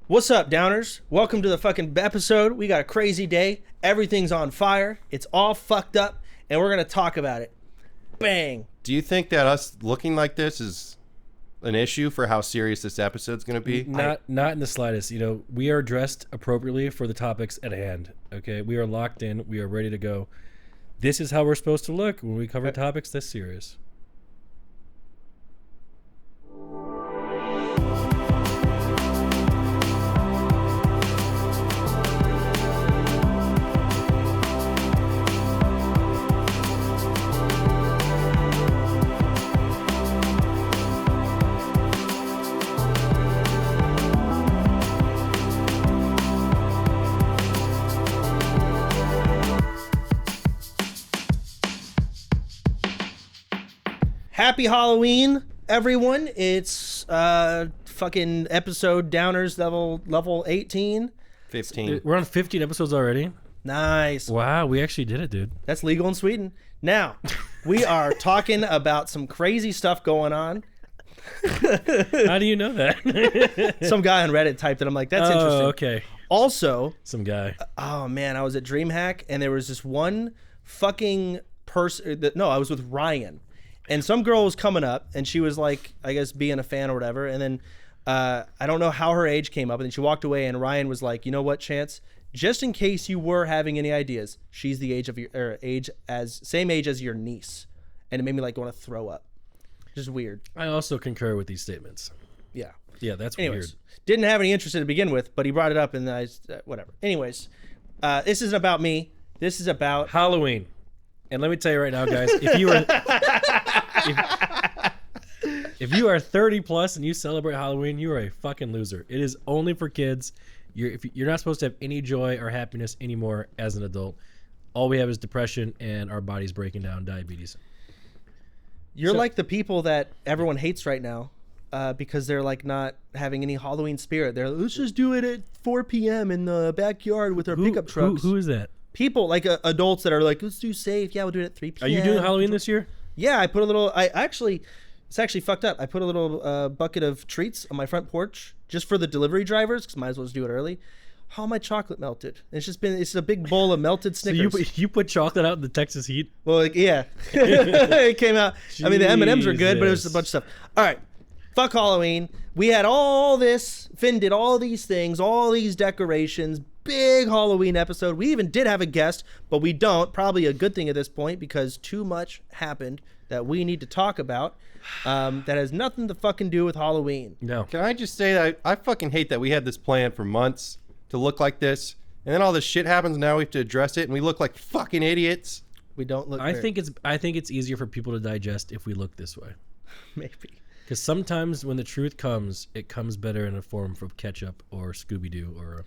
What's up, downers? Welcome to the fucking episode. We got a crazy day. Everything's on fire. It's all fucked up, and we're gonna talk about it. Bang. Do you think that us looking like this is an issue for how serious this episode's gonna be? Not in the slightest. You know, we are dressed appropriately for the topics at hand. Okay, we are locked in. We are ready to go. This is how we're supposed to look when we cover topics this serious. Happy Halloween, everyone. It's fucking episode downers level 18. 15. We're on 15 episodes already. Nice. Wow, we actually did it, dude. That's legal in Sweden. Now, we are talking about some crazy stuff going on. How do you know that? Some guy on Reddit typed it. I'm like, that's interesting. Okay. Also, Some guy. oh man, I was at DreamHack and there was this one fucking person. No, I was with Ryan. And some girl was coming up, and she was like, I guess, being a fan or whatever. And then I don't know how her age came up, and then she walked away. And Ryan was like, "You know what, Chance? Just in case you were having any ideas, she's the same age as your niece." And it made me like want to throw up. Just weird. I also concur with these statements. Yeah. Yeah, that's Anyways, weird. didn't have any interest in to begin with, but he brought it up, and whatever. Anyways, this isn't about me. This is about Halloween. And let me tell you right now, guys, if you are if you are 30 plus and you celebrate Halloween, you are a fucking loser. It is only for kids. You're not supposed to have any joy or happiness anymore as an adult. All we have is depression and our bodies breaking down, diabetes. You're like the people that everyone hates right now because they're like not having any Halloween spirit. They're like, let's just do it at 4 p.m. in the backyard with our pickup trucks. Who is that? People like adults that are like, let's do safe. Yeah, we'll do it at 3 p.m. Are you doing Halloween this year? Yeah, I put a little. It's actually fucked up. I put a little bucket of treats on my front porch just for the delivery drivers because might as well just do it early. All my chocolate melted. It's a big bowl of melted Snickers. So you put chocolate out in the Texas heat? Well, like, yeah, it came out. I mean, the M&Ms were good, but it was a bunch of stuff. All right, fuck Halloween. We had all this. Finn did all these things, all these decorations. Big Halloween episode. We even did have a guest, but we don't. Probably a good thing at this point because too much happened that we need to talk about that has nothing to fucking do with Halloween. No. Can I just say that I fucking hate that we had this plan for months to look like this, and then all this shit happens and now we have to address it and we look like fucking idiots. We don't look I think it's easier for people to digest if we look this way. maybe. Because sometimes when the truth comes, it comes better in a form of ketchup or Scooby-Doo or...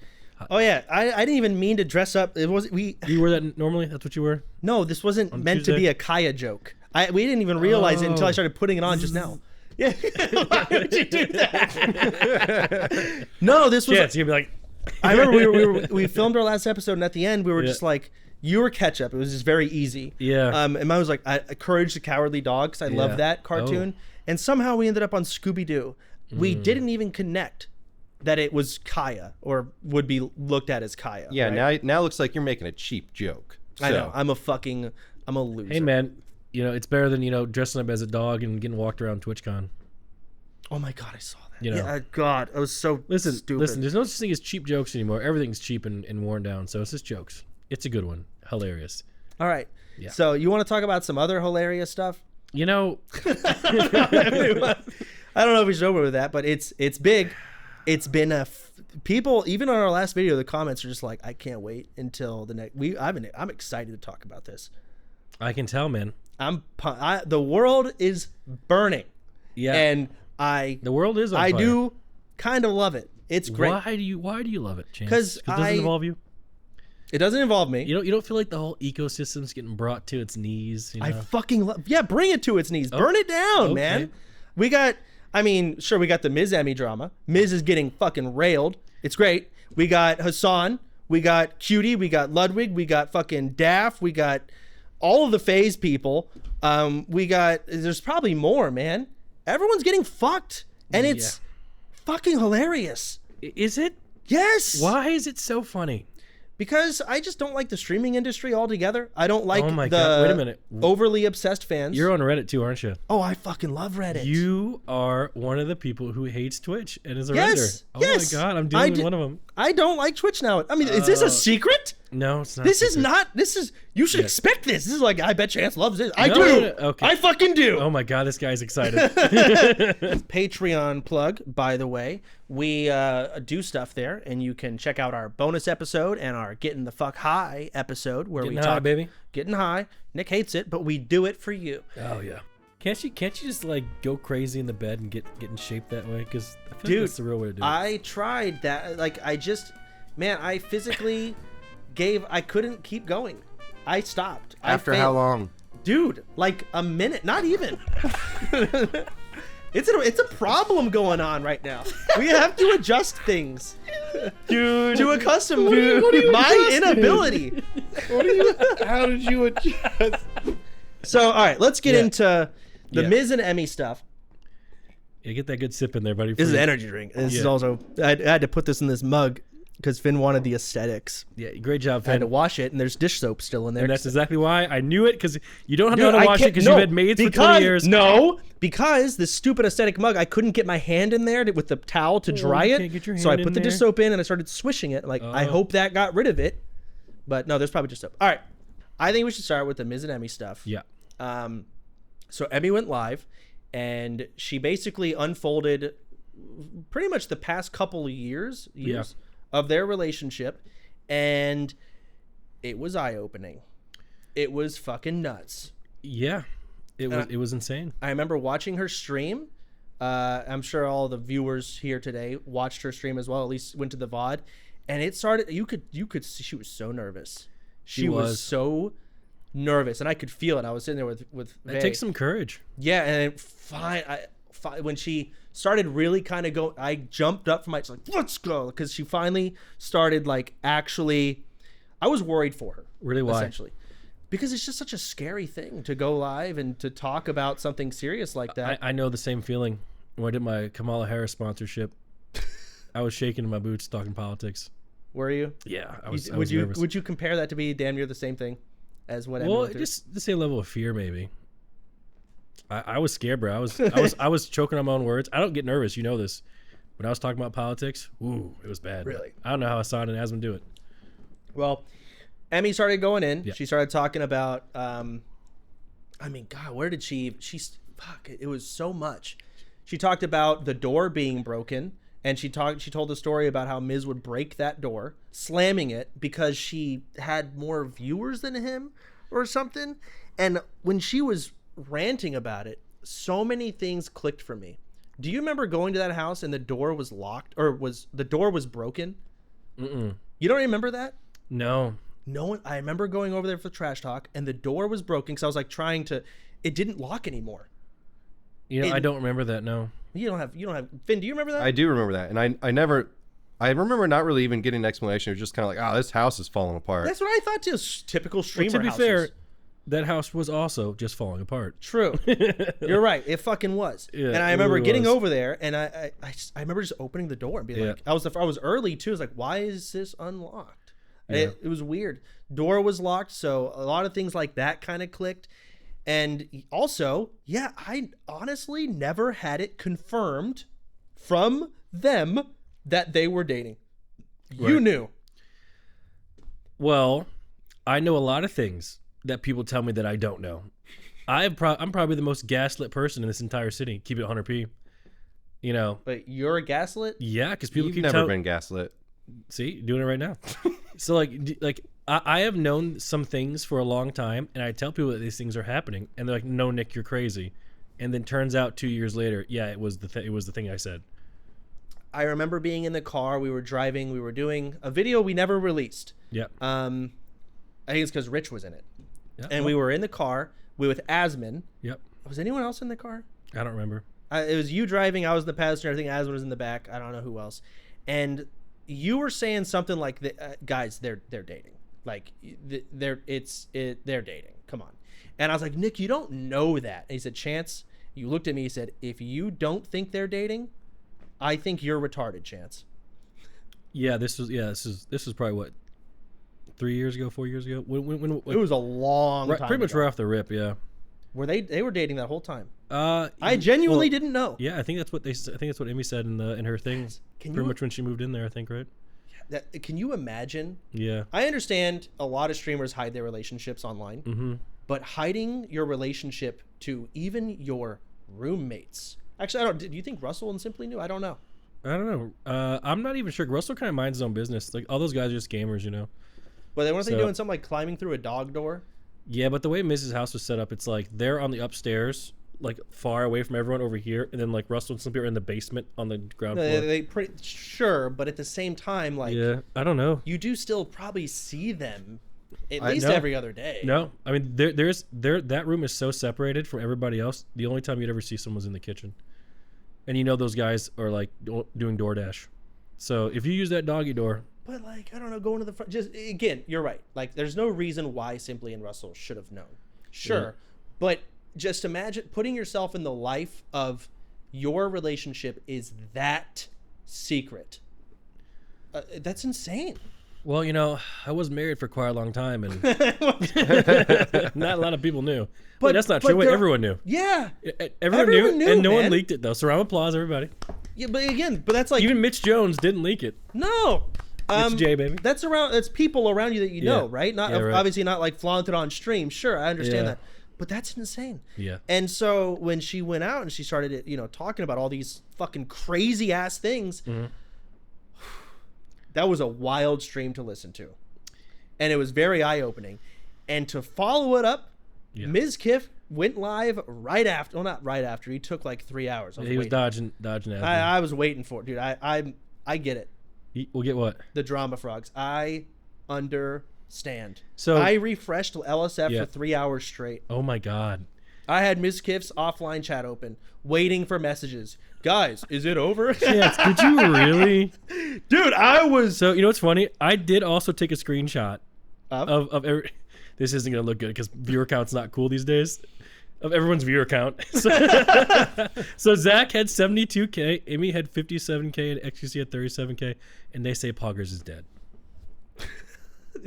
Oh yeah, I didn't even mean to dress up. It was You wear that normally? That's what you wear? No, this wasn't On meant Tuesday? to be a Kaya joke. We didn't even realize it until I started putting it on just now. Yeah, why would you do that? No, this was. Chance, you'd be like... I remember we filmed our last episode, and at the end we were just like, you were ketchup. It was just very easy. Yeah. And mine was like, Courage the Cowardly Dog, because I love that cartoon. And somehow we ended up on Scooby-Doo. We didn't even connect that it was Kaya or would be looked at as Kaya. Yeah, right? now it looks like you're making a cheap joke. I know. I'm a loser. Hey, man, it's better than, dressing up as a dog and getting walked around TwitchCon. Oh my God, I saw that. You know. Yeah, God, I was so stupid. Listen, there's no such thing as cheap jokes anymore. Everything's cheap and worn down, so it's just jokes. It's a good one. Hilarious. All right. Yeah. So you want to talk about some other hilarious stuff? You know... I don't know if we should over with that, but it's big. It's been people, even on our last video, the comments are just like, I can't wait until the next. I'm excited to talk about this. I can tell, man. The world is burning. Yeah. And the world is on I fire. do kind of love it. It's great. Why do you love it, Chance? Because it doesn't involve you. It doesn't involve me. You don't feel like the whole ecosystem's getting brought to its knees. I fucking love. Yeah, bring it to its knees. Burn it down, man. We got. I mean, sure, we got the Miz Emmy drama. Miz is getting fucking railed. It's great. We got Hassan. We got Cutie. We got Ludwig. We got fucking Daff. We got all of the faze people. There's probably more, man. Everyone's getting fucked. And it's fucking hilarious. Is it? Yes. Why is it so funny? Because I just don't like the streaming industry altogether. I don't like God. Wait a minute. overly obsessed fans. You're on Reddit too, aren't you? Oh, I fucking love Reddit. You are one of the people who hates Twitch and is a Redditor. Yes. Oh Yes. my God, I'm dealing with one of them. I don't like Twitch now. I mean, is this a secret? No, it's not. This is secret. not. This is. You should expect this. This is like, I bet Chance loves this. I No, do. no, no, okay. I fucking do. Oh my God, this guy's excited. Patreon plug, by the way. We do stuff there, and you can check out our bonus episode and our Getting the Fuck High episode where Getting we high, talk baby. Getting high. Nick hates it, but we do it for you. Oh yeah. Can't you just like go crazy in the bed and get in shape that way? Because I feel Dude, like that's the real way to do it. I tried that. Like, I physically I couldn't keep going. I stopped. After I how failed. long? Dude, like a minute, not even. It's a problem going on right now. We have to adjust things, Dude, to accustom what are you my adjusting? inability. How did you adjust? So, all right, let's get Yeah. into the Yeah. Miz and Emmy stuff. yeah, get that good sip in there, buddy. This is for an you. energy drink. This is Yeah. also I had to put this in this mug because Finn wanted the aesthetics. Yeah, great job, I had to Finn. wash it, and there's dish soap still in there. And that's exactly why I knew it, because you don't have Dude, to I wash it can't- because no, you've had maids for 20 years. No, because this stupid aesthetic mug, I couldn't get my hand in there with the towel to dry you it. can't get your So I hand put in the dish there? soap in and I started swishing it. Like, I Oh. hope that got rid of it. But no, there's probably just soap. All right. I think we should start with the Miz and Emmy stuff. Yeah. So Emmy went live, and she basically unfolded pretty much the past couple of years of their relationship, and it was eye-opening. It was fucking nuts. Yeah. It was insane. I remember watching her stream. I'm sure all the viewers here today watched her stream as well. At least went to the VOD, and it started. You could see she was so nervous. She was so nervous, and I could feel it. I was sitting there with It Vay. takes some courage. Yeah, and when she started really kind of going, I jumped up from my like, let's go, because she finally started like actually. I was worried for her. Really, why? Essentially. Because it's just such a scary thing to go live and to talk about something serious like that. I know the same feeling. When I did my Kamala Harris sponsorship, I was shaking in my boots talking politics. Were you? Yeah, I was Would you nervous. would you compare that to be damn near the same thing as what? Emmy Well, went through? just the same level of fear, maybe. I was scared, bro. I was choking on my own words. I don't get nervous, you know this. When I was talking about politics, ooh, it was bad. Really? I don't know how Hassan and Asman do it. Well, Emmy started going in. Yeah. She started talking about. I mean, God, where did she? Fuck. It was so much. She talked about the door being broken, and she told the story about how Miz would break that door, slamming it because she had more viewers than him, or something. And when she was ranting about it, so many things clicked for me. Do you remember going to that house and the door was locked, or the door was broken? Mm-mm. You don't remember that? No. No one. I remember going over there for trash talk, and the door was broken because I was like trying to. It didn't lock anymore. You know, I don't remember that, no. You don't have. Finn, do you remember that? I do remember that, and I remember not really even getting an explanation. It was just kind of like, oh, this house is falling apart. That's what I thought too. Typical Well, streamer to be houses. fair, that house was also just falling apart. True. You're right. It fucking was. Yeah, and I it remember really getting was. over there, and I remember just opening the door and being Yeah. like, I was early too. I was like, why is this unlocked? Yeah. It was weird. Door was locked, so a lot of things like that kind of clicked. And also, yeah, I honestly never had it confirmed from them that they were dating. You Right. knew. Well, I know a lot of things that people tell me that I don't know. I'm probably the most gaslit person in this entire city. Keep it 100p. You know, But you're a gaslit? yeah, because people You've keep never telling. been gaslit. See, doing it right now. So like I have known some things for a long time, and I tell people that these things are happening, and they're like, "No, Nick, you're crazy." And then turns out 2 years later, yeah, it was the thing I said. I remember being in the car. We were driving. We were doing a video we never released. Yeah. I think it's because Rich was in it. Yeah, And we were in the car with Asman. Yep. Was anyone else in the car? I don't remember. It was you driving. I was the passenger. I think Asman was in the back. I don't know who else. And you were saying something like, "Guys, they're dating. Like they're dating. Come on." And I was like, "Nick, you don't know that." And he said, "Chance." You looked at me. He said, "If you don't think they're dating, I think you're retarded, Chance." This was probably what, 3 years ago, 4 years ago. When It was a long time pretty much ago. right off the rip. Yeah. Were they were dating that whole time? I I genuinely didn't know. Yeah, I think that's what Emmy said in her thing. Can pretty you- much when she moved in there, I think, right? Can you imagine? Yeah. I understand a lot of streamers hide their relationships online, Mm-hmm. but hiding your relationship to even your roommates. Actually, I don't. Do you think Russell and Simply knew? I don't know. I don't know. I'm not even sure. Russell kind of minds his own business. Like all those guys are just gamers, you know. But they weren't they So- doing something like climbing through a dog door? Yeah, but the way Mrs. House was set up, it's like they're on the upstairs, like far away from everyone over here, and then like Russell and Simply are in the basement on the ground floor. They pretty sure, but at the same time, like Yeah, I don't know. you do still probably see them at I least know. every other day. No, I mean that room is so separated from everybody else. The only time you'd ever see someone's in the kitchen, and you know those guys are like doing DoorDash. So if you use that doggy door, But like, I don't know, going to the front. Just again, you're right. Like, there's no reason why Simply and Russell should have known. Sure, Yeah. but just imagine putting yourself in the life of your relationship is that secret. That's insane. well, you know, I was married for quite a long time, and not a lot of people knew. But that's not but true. Wait, there- everyone knew. Yeah, Everyone Everyone knew, knew, and no one man. leaked it though. So round of applause, everybody. yeah, but again, but that's like Even Mitch Jones didn't leak it. no. It's J, baby. That's people around you that you know, Yeah. right? Not Yeah, right. obviously not like flaunted on stream. Sure, I understand Yeah. that, but that's insane. Yeah. And so when she went out and she started, talking about all these fucking crazy ass things, Mm-hmm. that was a wild stream to listen to, and it was very eye opening. And to follow it up, Yeah. Ms. Kiff went live right after. Well, not right after. He took like 3 hours. He was waiting. dodging admin. I was waiting for it, dude. I get it. We'll get what? The drama frogs. I understand. So- I refreshed LSF Yeah. for 3 hours straight. Oh my God. I had Ms. Kiff's offline chat open, waiting for messages. Guys, is it over? Yes. Did you really? Dude, I was. So you know what's funny? I did also take a screenshot Of? of every. This isn't gonna look good because viewer count's not cool these days. Of everyone's viewer count. So Zach had 72K, Amy had 57K, and XQC had 37K, and they say Poggers is dead.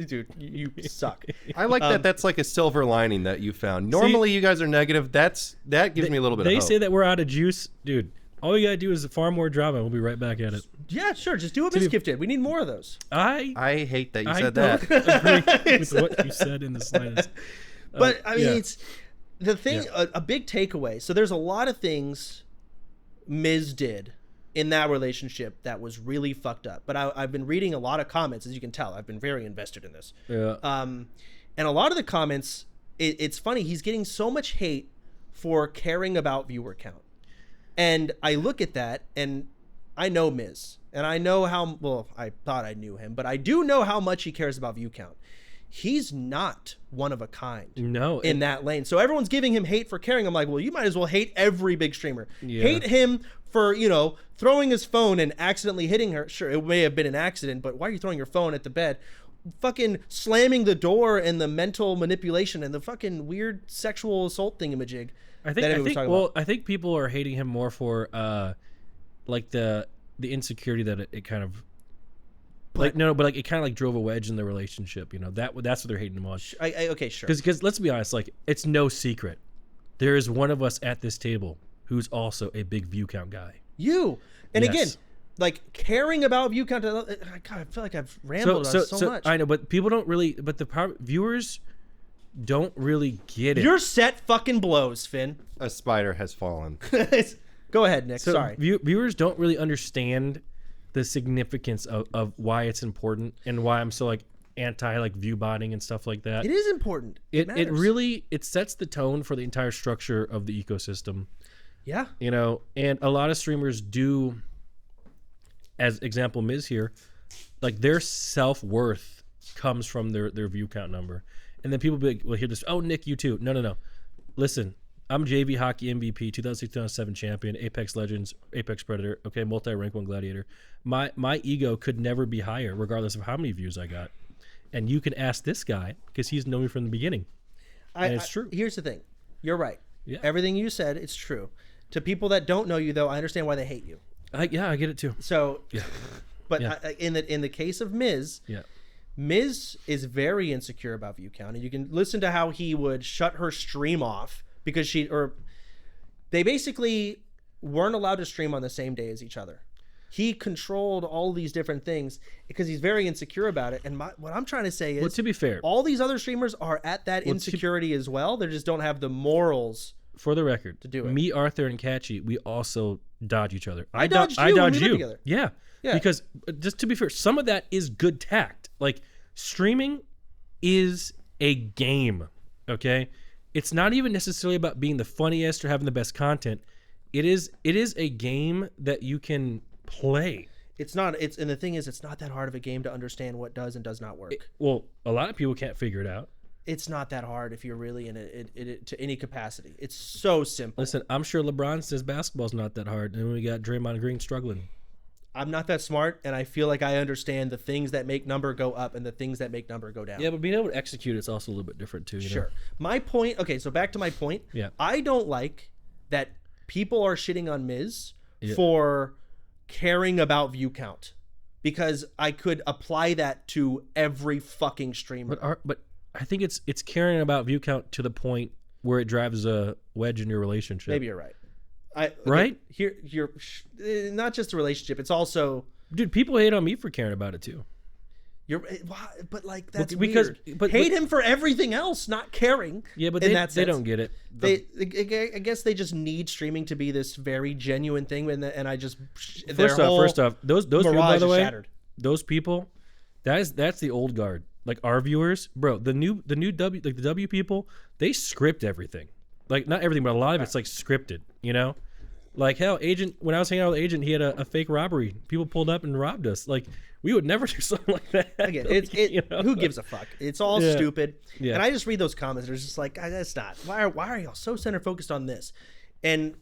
Dude, you suck. I like that. That's like a silver lining that you found. Normally, you guys are negative. That gives me a little bit of They hope. say that we're out of juice, dude. All you gotta do is far more drama, and we'll be right back at it. Yeah, sure. Just do what Ms. Kiff did. We need more of those. I hate that you I said don't that. agree with what you said in the slightest. But I mean, yeah. it's the thing. A big takeaway. So there's a lot of things Ms. did in that relationship that was really fucked up. But I've been reading a lot of comments, as you can tell. I've been very invested in this. Yeah. And a lot of the comments, it's funny. He's getting so much hate for caring about viewer count, and I look at that, and I know Miz, and I know how well. I thought I knew him, but I do know how much he cares about view count. He's not one of a kind. No. In that lane. So everyone's giving him hate for caring. I'm like, well, you might as well hate every big streamer. Yeah. Hate him for, throwing his phone and accidentally hitting her. Sure, it may have been an accident, but why are you throwing your phone at the bed? Fucking slamming the door and the mental manipulation and the fucking weird sexual assault thingamajig. I that everyone was think talking well, about. I think people are hating him more for like the insecurity that it kind of but like it kind of like drove a wedge in the relationship, that's what they're hating him on. Okay, sure. Because let's be honest, like it's no secret there is one of us at this table who's also a big view count guy. You. And Yes. again, like caring about view count. God, I feel like I've rambled on so much. I know, but people don't really. But viewers don't really get it. Your set fucking blows, Finn. A spider has fallen. Go ahead, Nick. So Sorry. Viewers don't really understand the significance of why it's important and why I'm so like anti like view botting and stuff like that. It is important. It matters. really sets the tone for the entire structure of the ecosystem. Yeah. And a lot of streamers do, as example Miz here, like their self-worth comes from their view count number. And then people will hear this, oh, Nick, you too. No. Listen, I'm JV Hockey MVP, 2006-2007 champion, Apex Legends, Apex Predator, okay, multi-rank 1 Gladiator. My ego could never be higher, regardless of how many views I got. And you can ask this guy, because he's known me from the beginning. And it's true. Here's the thing. You're right. Yeah. Everything you said, it's true. To people that don't know you, though, I understand why they hate you. I get it too. So, Yeah. But Yeah. in the case of Miz, Yeah. Miz is very insecure about view count, and you can listen to how he would shut her stream off because they basically weren't allowed to stream on the same day as each other. He controlled all these different things because he's very insecure about it. And what I'm trying to say is, Well, to be fair, all these other streamers are at that insecurity as well. They just don't have the morals. for the record, to do it. Me, Arthur, and Catchy, we also dodge each other. I dodged you I when dodge we lived you. together. Yeah. Yeah. Because just to be fair, some of that is good tact. Like streaming is a game. Okay, it's not even necessarily about being the funniest or having the best content. It is a game that you can play. It's not. And the thing is, it's not that hard of a game to understand what does and does not work. Well, a lot of people can't figure it out. It's not that hard if you're really in it to any capacity. It's so simple. Listen, I'm sure LeBron says basketball's not that hard, and we got Draymond Green struggling. I'm not that smart, and I feel like I understand the things that make number go up and the things that make number go down. Yeah, but being able to execute it's also a little bit different too. You know? Sure. My point. Okay, so back to my point. Yeah. I don't like that people are shitting on Miz Yeah. for caring about view count, because I could apply that to every fucking streamer. But I think it's caring about view count to the point where it drives a wedge in your relationship. Maybe you're right. Right? Here, you're not just a relationship. It's also Dude, people hate on me for caring about it too. but like that's Because- weird. but- Hate him for everything else, not caring. Yeah, but in they that sense. don't get it. I guess they just need streaming to be this very genuine thing, and I just First off, those people, by the way, shattered. those people, that's the old guard. Like our viewers, bro, the new W, like the W people, they script everything. Like not everything, but a lot of it's like scripted. You know, like hell, Agent. When I was hanging out with Agent, he had a fake robbery. People pulled up and robbed us. Like we would never do something like that. Again, Like, you know? who gives a fuck? It's all Yeah. stupid. Yeah. And I just read those comments. They're just like, that's not. Why are y'all so center focused on this? And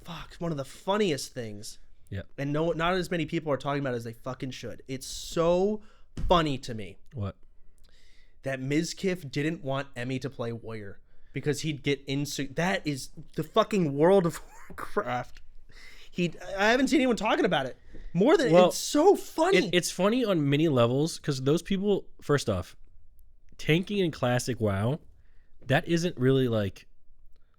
fuck, one of the funniest things. Yeah. And not as many people are talking about it as they fucking should. It's so funny to me What? that Mizkif didn't want Emmy to play Warrior because he'd get that is the fucking World of Warcraft. I haven't seen anyone talking about it more than it's so funny. It's funny on many levels because those people, first off, tanking in classic WoW, that isn't really like,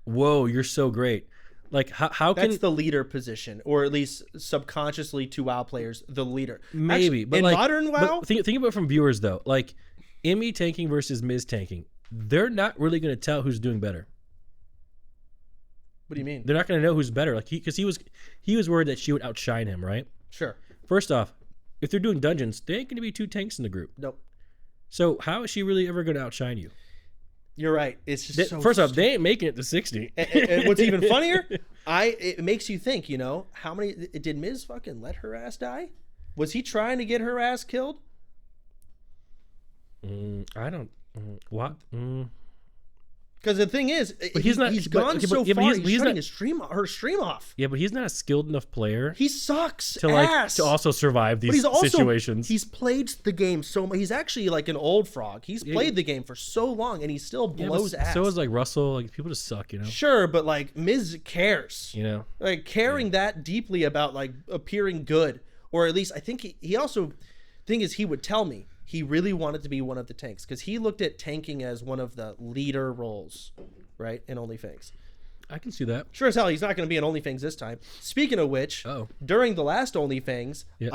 whoa, you're so great. Like how can that's the leader position, or at least subconsciously to WoW players, the leader. maybe, Actually, but in like modern WoW, but think about it from viewers though. Like Emmy tanking versus Miz tanking, they're not really going to tell who's doing better. what do you mean? They're not going to know who's better. Like he was worried that she would outshine him, right? Sure. First off, if they're doing dungeons, they ain't going to be two tanks in the group. Nope. So how is she really ever going to outshine you? You're right. It's just so First off, they ain't making it to 60. and what's even funnier, it makes you think, how many did Miz fucking let her ass die? Was he trying to get her ass killed? I don't. What? Because the thing is, he's not- he's but- gone okay, so but- yeah, but far. he's He's not- shutting her stream off. Yeah, but he's not a skilled enough player He sucks to like ass. to also survive But these he's also, situations. He's played the game so much. He's actually like an old frog. He's played the game for so long, and he still Yeah, blows but ass. so is like Russell. Like people just suck, you know. Sure, but like Miz cares. You know. Like caring that deeply about like appearing good, or at least I think he also, thing is, he would tell me he really wanted to be one of the tanks because he looked at tanking as one of the leader roles, right, in OnlyFans. I can see that. Sure as hell, he's not going to be in OnlyFans this time. Speaking of which, during the last OnlyFans, Yeah.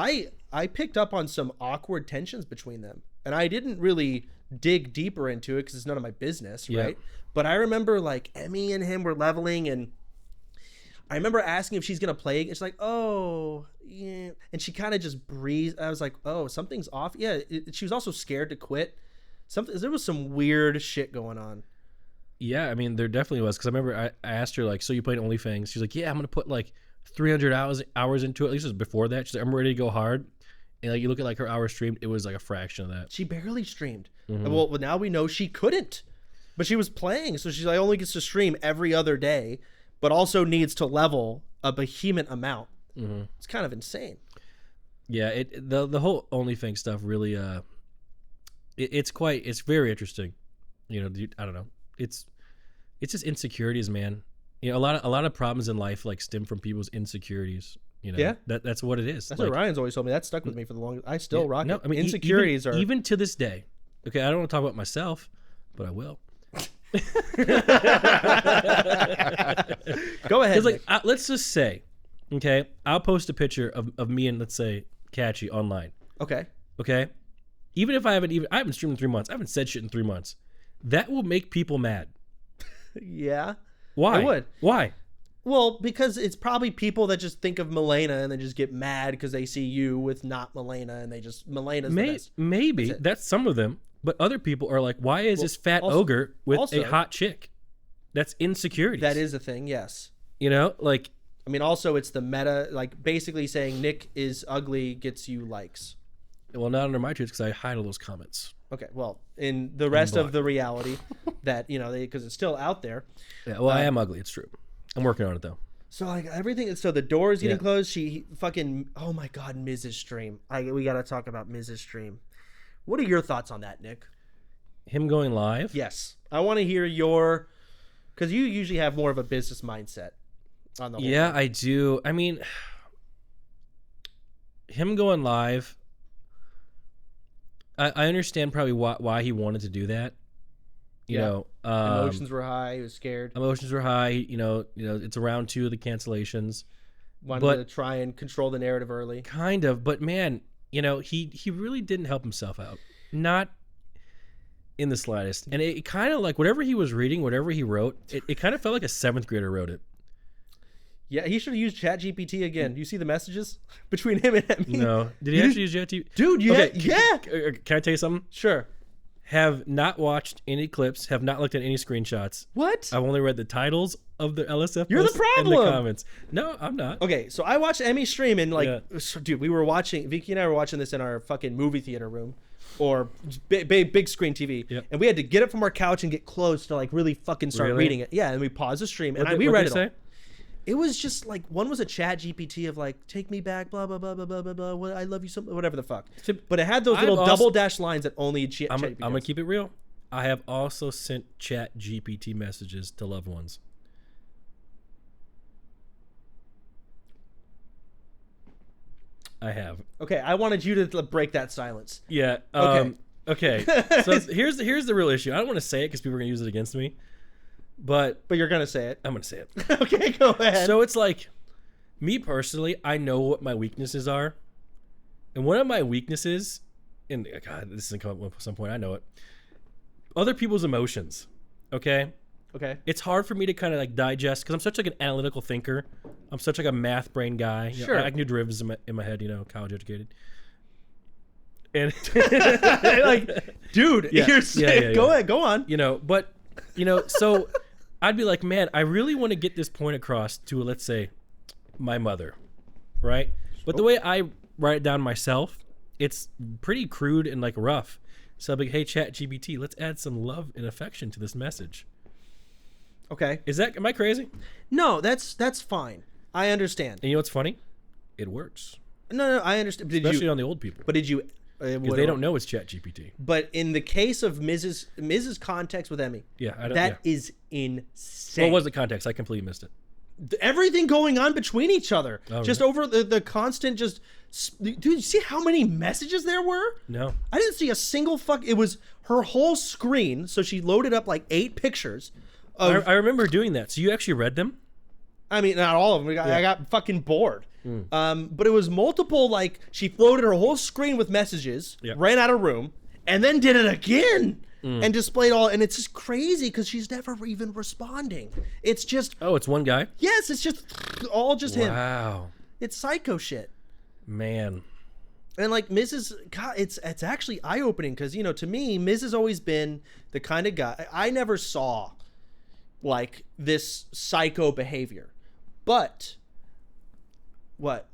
I picked up on some awkward tensions between them, and I didn't really dig deeper into it because it's none of my business, Yeah. right? But I remember like Emmy and him were leveling, and I remember asking if she's gonna play. It's like, oh, yeah, and she kind of just breathed. I was like, oh, something's off. Yeah, she was also scared to quit. There was some weird shit going on. Yeah, I mean, there definitely was because I remember I asked her like, "So you played OnlyFans?" She's like, "Yeah, I'm gonna put like 300 hours into it." At least it was before that. She's like, "I'm ready to go hard." And like you look at like her hours streamed, it was like a fraction of that. She barely streamed. Mm-hmm. Well, now we know she couldn't, but she was playing, so she's like only gets to stream every other day, but also needs to level a behemoth amount. Mm-hmm. It's kind of insane. Yeah, the whole OnlyFans stuff really it's very interesting. You know, I don't know. It's just insecurities, man. You know, a lot of problems in life like stem from people's insecurities. You know, Yeah. that's what it is. That's Like, what Ryan's always told me. That stuck with me for the longest. I still rock no, it. I mean, Insecurities are even to this day. Okay, I don't want to talk about myself, but I will. Go ahead. Because like, Nick. let's just say, okay, I'll post a picture of me and let's say Catchy online. Okay. Okay, even if I haven't streamed in 3 months, I haven't said shit in 3 months. That will make people mad. Yeah. Why? It would. Why? Well, because it's probably people that just think of Milena and then just get mad because they see you with not Milena and they just Milena's the best. Maybe that's some of them, but other people are like, why is this fat also- ogre with also- a hot chick? That's insecurity. That is a thing, yes. You know, like I mean, also it's the meta, like basically saying Nick is ugly gets you likes. well, not under my tweets because I hide all those comments. Okay, well, in the rest of blocked. the reality that, you know, because it's still out there. Yeah, well, I am ugly. It's true. I'm working on it though. So like everything, so the door is getting Yeah. closed. She fucking, oh my God, Mrs. Stream. We got to talk about Mrs. Stream. What are your thoughts on that, Nick? Him going live. Yes. I want to hear because you usually have more of a business mindset on the whole Yeah, thing. I do. I mean, him going live. I understand probably why he wanted to do that. You Yeah. know, Emotions were high. He was scared. emotions were high. You know, it's around 2 of the cancellations. Wanted but- to try and control the narrative early. Kind of, but man, you know, he really didn't help himself out. Not in the slightest. And it kind of like whatever he was reading, whatever he wrote, it kind of felt like a 7th grader wrote it. Yeah, he should have used ChatGPT again. Do you see the messages between him and me? No. Did he You- actually use ChatGPT? Dude, yeah, Okay, yeah. Can I tell you something? Sure. Have not watched any clips, have not looked at any screenshots. What? I've only read the titles of the LSF You're the posts and problem. the comments. No, I'm not. Okay, so I watched Emmy stream and Yeah. dude, we were watching, Vicky and I were watching this in our fucking movie theater room or big screen TV. Yep. And we had to get up from our couch and get close to like really fucking start Really? reading it. Yeah, and we paused the stream and What'd we they read it say? all. It was just like, one was a chat GPT of like, take me back, blah, blah, blah, blah, blah, blah, blah, what, I love you so, whatever the fuck. But it had those I've little also- double dash lines that only I'm ChatGPT going to does. keep it real. I have also sent Chat GPT messages to loved ones. I have. Okay, I wanted you to break that silence. Yeah. Okay. Okay. So here's the real issue. I don't want to say it because people are going to use it against me, but But you're going to say it. I'm going to say it. Okay, go ahead. So it's like, me personally, I know what my weaknesses are. And one of my weaknesses, and God, this is going to come up at some point, I know it. Other people's emotions. Okay? Okay. It's hard for me to kind of like digest because I'm such like an analytical thinker. I'm such like a math brain guy. You know, Sure. I can do derivatives in my head, college educated. And Like, dude, Yeah. you're Yeah, sick. yeah, Go yeah. ahead, go on. but so I'd be like, man, I really want to get this point across to, let's say, my mother, right? But the way I write it down myself, it's pretty crude and like rough. So I'd be like, hey, Chat GPT, let's add some love and affection to this message. Okay. Am I crazy? No, that's fine. I understand. And you know what's funny? It works, No, I understand. Did especially you? on the old people, But did you? because they don't know it's Chat GPT. But in the case of Mrs. Context with Emmy, Yeah, I don't. that yeah. is insane. What was the context? I completely missed it. Everything going on between each other, Oh, just really? over the constant, dude. You see how many messages there were? No. I didn't see a single fuck. It was her whole screen. So she loaded up like 8 pictures. I remember doing that. So you actually read them? I mean, not all of them. I got fucking bored. Mm. But it was multiple, like, she floated her whole screen with messages, Yep. ran out of room, and then did it again Mm. and displayed all. And it's just crazy because she's never even responding. It's just, Oh, it's one guy? yes, it's just all just him. Wow. It's psycho shit. Man. And like God, it's actually eye opening because, to me, Miz has always been the kind of guy I never saw like this psycho behavior. But what?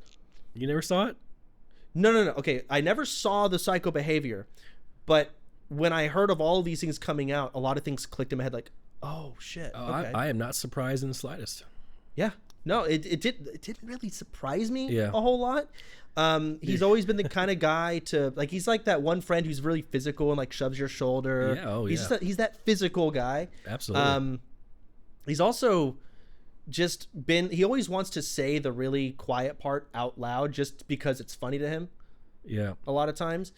You never saw it? No. Okay, I never saw the psycho behavior, but when I heard of all of these things coming out, a lot of things clicked in my head like, oh shit. Okay. I am not surprised in the slightest. Yeah. No, it didn't really surprise me Yeah. a whole lot. He's always been the kind of guy to like. He's like that one friend who's really physical and like shoves your shoulder. Yeah, oh, he's yeah. Just he's that physical guy. Absolutely. He's also just been. He always wants to say the really quiet part out loud, just because it's funny to him. Yeah. A lot of times.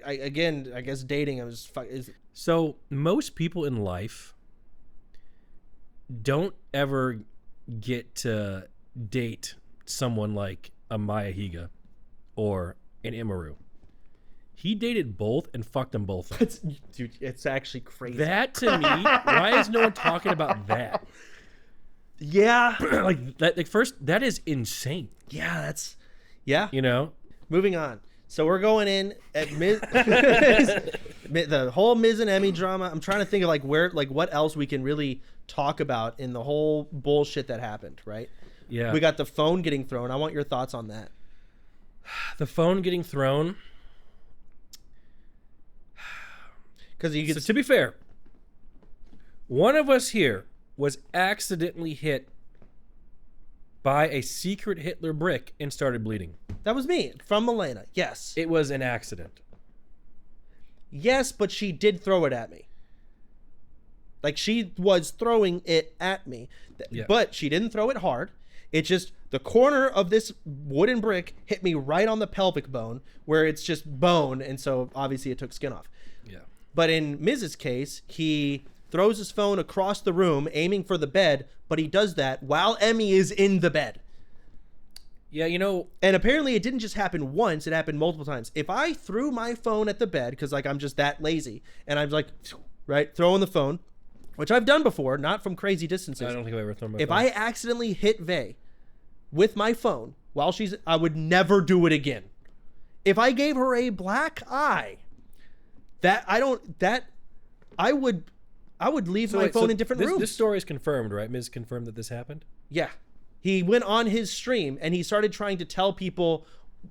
I guess dating is. So most people in life don't ever get to date someone like a Maya Higa or an Imaru. He dated both and fucked them both. Dude, it's actually crazy. That to me, why is no one talking about that? Yeah. Like that. Like first, that is insane. Yeah, yeah. You know. Moving on. So we're going in at Miz, the whole Miz and Emmy drama. I'm trying to think of what else we can really talk about in the whole bullshit that happened, right? Yeah. We got the phone getting thrown. I want your thoughts on that. The phone getting thrown. Because you So to be fair, one of us here was accidentally hit by a secret Hitler brick and started bleeding. That was me from Milena. Yes. It was an accident. Yes, but she did throw it at me. Like, she was throwing it at me. Yeah. But she didn't throw it hard. It just, the corner of this wooden brick hit me right on the pelvic bone, where it's just bone, and so obviously it took skin off. Yeah. But in Miz's case, he throws his phone across the room, aiming for the bed, but he does that while Emmy is in the bed. Yeah, you know. And apparently it didn't just happen once, it happened multiple times. If I threw my phone at the bed, because like I'm just that lazy, and I'm like, right, throwing the phone, which I've done before, not from crazy distances. I don't think I've ever thrown my If phone. I accidentally hit Vay with my phone while I would never do it again. If I gave her a black eye, I would leave my phone in different rooms. This story is confirmed, right? Miz confirmed that this happened? Yeah. He went on his stream and he started trying to tell people,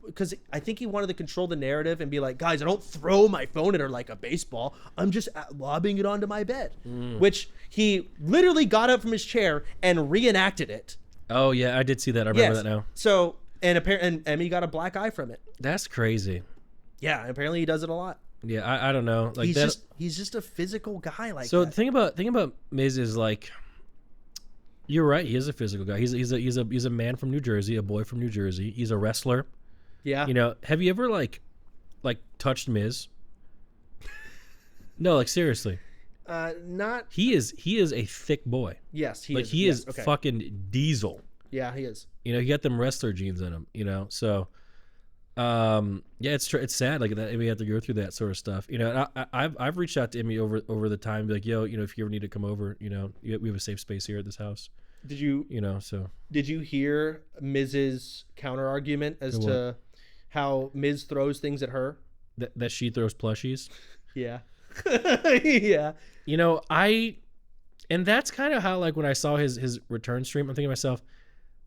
because I think he wanted to control the narrative and be like, guys, I don't throw my phone at her like a baseball. I'm just lobbing it onto my bed. Which he literally got up from his chair and reenacted it. Oh, yeah, I did see that. I remember that now. So, and Emmy got a black eye from it. That's crazy. Yeah, apparently he does it a lot. Yeah, I don't know. Like he's just a physical guy like so that. the thing about Miz is like, you're right. He is a physical guy. He's a man from New Jersey, a boy from New Jersey. He's a wrestler. Yeah. You know, have you ever like touched Miz? No, like seriously. Not. He is a thick boy. Yes, he like is. he Yes, is okay. fucking diesel. Yeah, he is. You know, he got them wrestler genes in him. You know, so yeah, it's sad like that. We have to go through that sort of stuff. You know, and I've reached out to Emmy over the time, like, yo, you know, if you ever need to come over, you know, we have a safe space here at this house. Did you know? So did you hear Miz's counter argument as to how Miz throws things at her? That she throws plushies. Yeah. Yeah. You know, and that's kind of how, like, when I saw his return stream, I'm thinking to myself,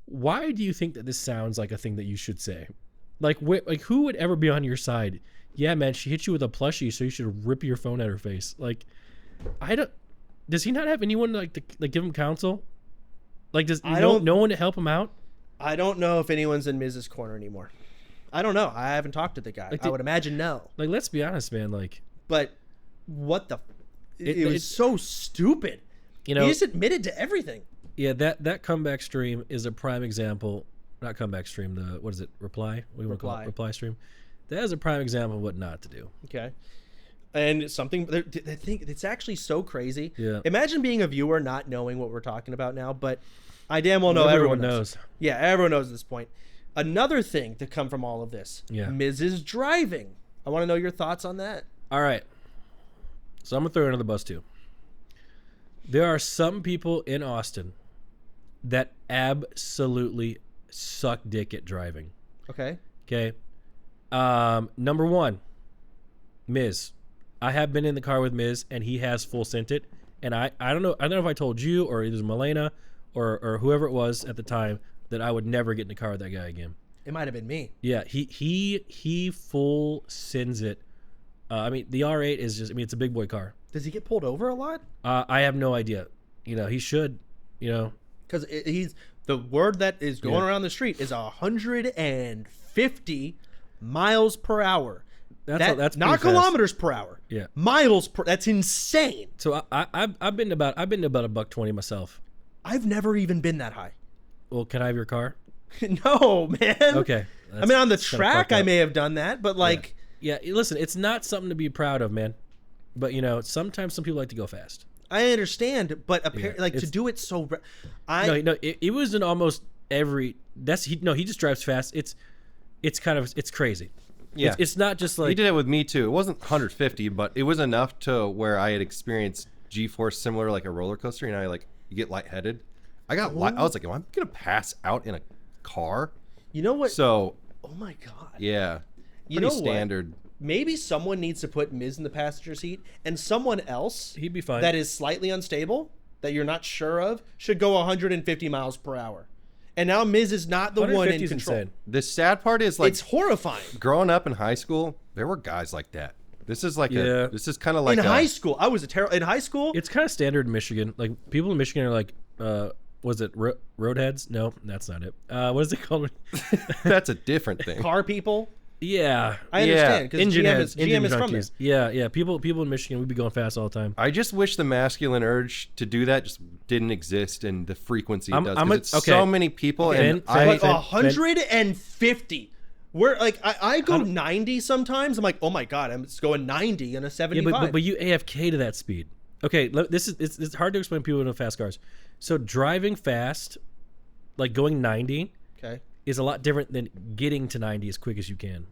why do you think that this sounds like a thing that you should say? Like, who would ever be on your side? Yeah, man, she hit you with a plushie, so you should rip your phone at her face. Like, does he not have anyone to give him counsel? Like, no one to help him out? I don't know if anyone's in Miz's corner anymore. I don't know. I haven't talked to the guy. I would imagine no. Like, let's be honest, man. Like, but what the? It was so stupid. You know, he just admitted to everything. Yeah, that comeback stream is a prime example. Not comeback stream. The what is it? Reply. What do you want to call it? Reply stream. That is a prime example of what not to do. Okay. And something I think it's actually so crazy. Yeah. Imagine being a viewer not knowing what we're talking about now, but I damn well know everyone knows. Yeah, everyone knows at this point. Another thing to come from all of this. Yeah. Mrs. driving. I want to know your thoughts on that. All right. So I'm gonna throw you under the bus too. There are some people in Austin that absolutely suck dick at driving. Okay. Okay. Number one, Miz. I have been in the car with Miz, and he has full sent it. And I don't know if I told you or either Milena or whoever it was at the time that I would never get in the car with that guy again. It might have been me. Yeah, he full sends it. I mean, the R8 is just. I mean, it's a big boy car. Does he get pulled over a lot? I have no idea. You know, he should. You know, because he's the word that is going around the street is 150 miles per hour. That's not kilometers per hour. Yeah, miles per. That's insane. So I've been about $120 myself, I've never even been that high. Well, can I have your car? No, man. Okay. I mean, on the track, I may have done that, but like, yeah. Listen, it's not something to be proud of, man. But sometimes some people like to go fast. I understand, but apparently, to do it so, it was in almost every. He just drives fast. It's crazy. Yeah, it's not just like he did it with me too. It wasn't 150, but it was enough to where I had experienced G-force similar like a roller coaster, and you get lightheaded. I was like, am I gonna pass out in a car? You know what? So, oh my god. Yeah, you know standard. What? Maybe someone needs to put Miz in the passenger seat, and someone else he'd be fine. That is slightly unstable, that you're not sure of, should go 150 miles per hour. And now Miz is not the one in control. Insane. The sad part is like it's horrifying. Growing up in high school, there were guys like that. This is like this is kind of like in high school. I was in high school. It's kind of standard in Michigan. Like people in Michigan are like, was it roadheads? No, that's not it. What is it called? That's a different thing. Car people. Yeah, I understand because GM is from there. Yeah. People in Michigan, we'd be going fast all the time. I just wish the masculine urge to do that just didn't exist, and the frequency it does. It's okay. So many people, and like 150. Where like I go 90 sometimes. I'm like, oh my god, I'm just going 90 in a 75. Yeah, but you AFK to that speed. Okay, it's hard to explain to people in fast cars. So driving fast, like going 90. Okay. Is a lot different than getting to 90 as quick as you can.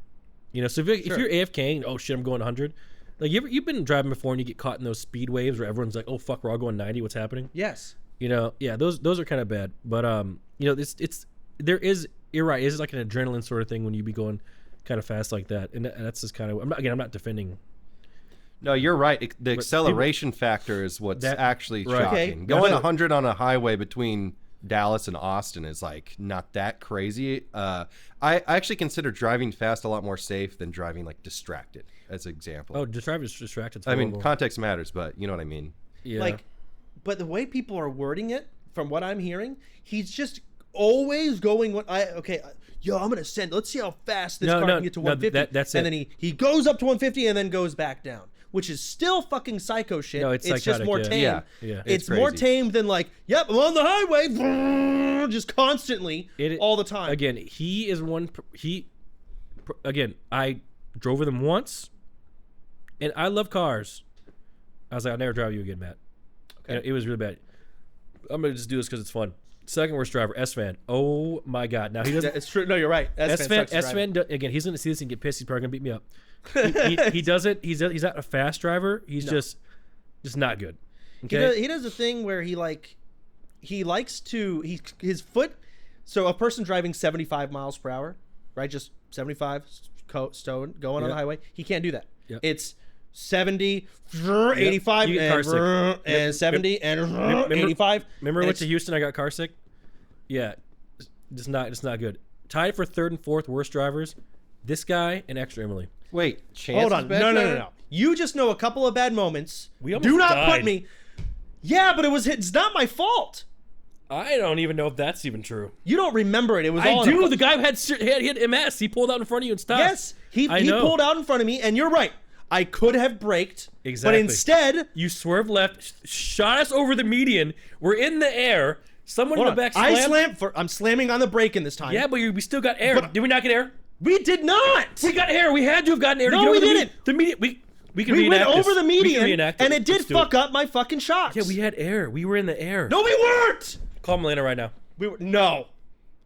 So if you're AFKing, oh shit, I'm going 100. Like you've been driving before and you get caught in those speed waves where everyone's like, oh fuck, we're all going 90. What's happening? Yes. Yeah, those are kind of bad. But you're right. It's like an adrenaline sort of thing when you be going kind of fast like that, and that's just kind of. I'm not defending. No, you're right. The acceleration factor is what's actually shocking. Okay. Going 100 on a highway between Dallas and Austin is like not that crazy. I actually consider driving fast a lot more safe than driving like distracted, as an example. Oh, driving distracted. I mean, context matters, but you know what I mean. Yeah. But the way people are wording it, from what I'm hearing, he's just always going. I'm gonna send. Let's see how fast this car can get to 150. That's and then he goes up to 150 and then goes back down. Which is still fucking psycho shit. No, it's just more tame. Yeah. It's more tame than like, yep, I'm on the highway, just constantly, all the time. Again, I drove with him once, and I love cars. I was like, I'll never drive you again, Matt. Okay. And it was really bad. I'm gonna just do this because it's fun. Second worst driver, S-Fan. Oh my god! Now he doesn't. It's true. No, you're right. S-Fan. Again, he's gonna see this and get pissed. He's probably gonna beat me up. He doesn't. He's not a fast driver. He's just not good. Okay? He does a thing where he likes to his foot. So a person driving 75 miles per hour, right? Just 75 stone going on the highway. He can't do that. Yep. It's 70, 85, and 70 and 85. Remember I went to Houston? I got car sick. Yeah, it's not good. Tied for third and fourth worst drivers. This guy and Extra Emily. Wait, hold on. No. You just know a couple of bad moments. We almost died. Put me. Yeah, but it's not my fault. I don't even know if that's even true. You don't remember it. It was I all do. The guy had MS. He pulled out in front of you and stopped. Yes, he pulled out in front of me, and you're right. I could have braked, exactly. But instead you swerved left, shot us over the median. We're in the air. Someone in the back slammed. I'm slamming on the brake in this time. Yeah, but we still got air. Did we not get air? We did not. We got air. We had to have gotten air. No, we didn't. The median. We went over the median, and it did fuck up my fucking shocks. Yeah, we had air. We were in the air. No, we weren't. Call Melena right now. No,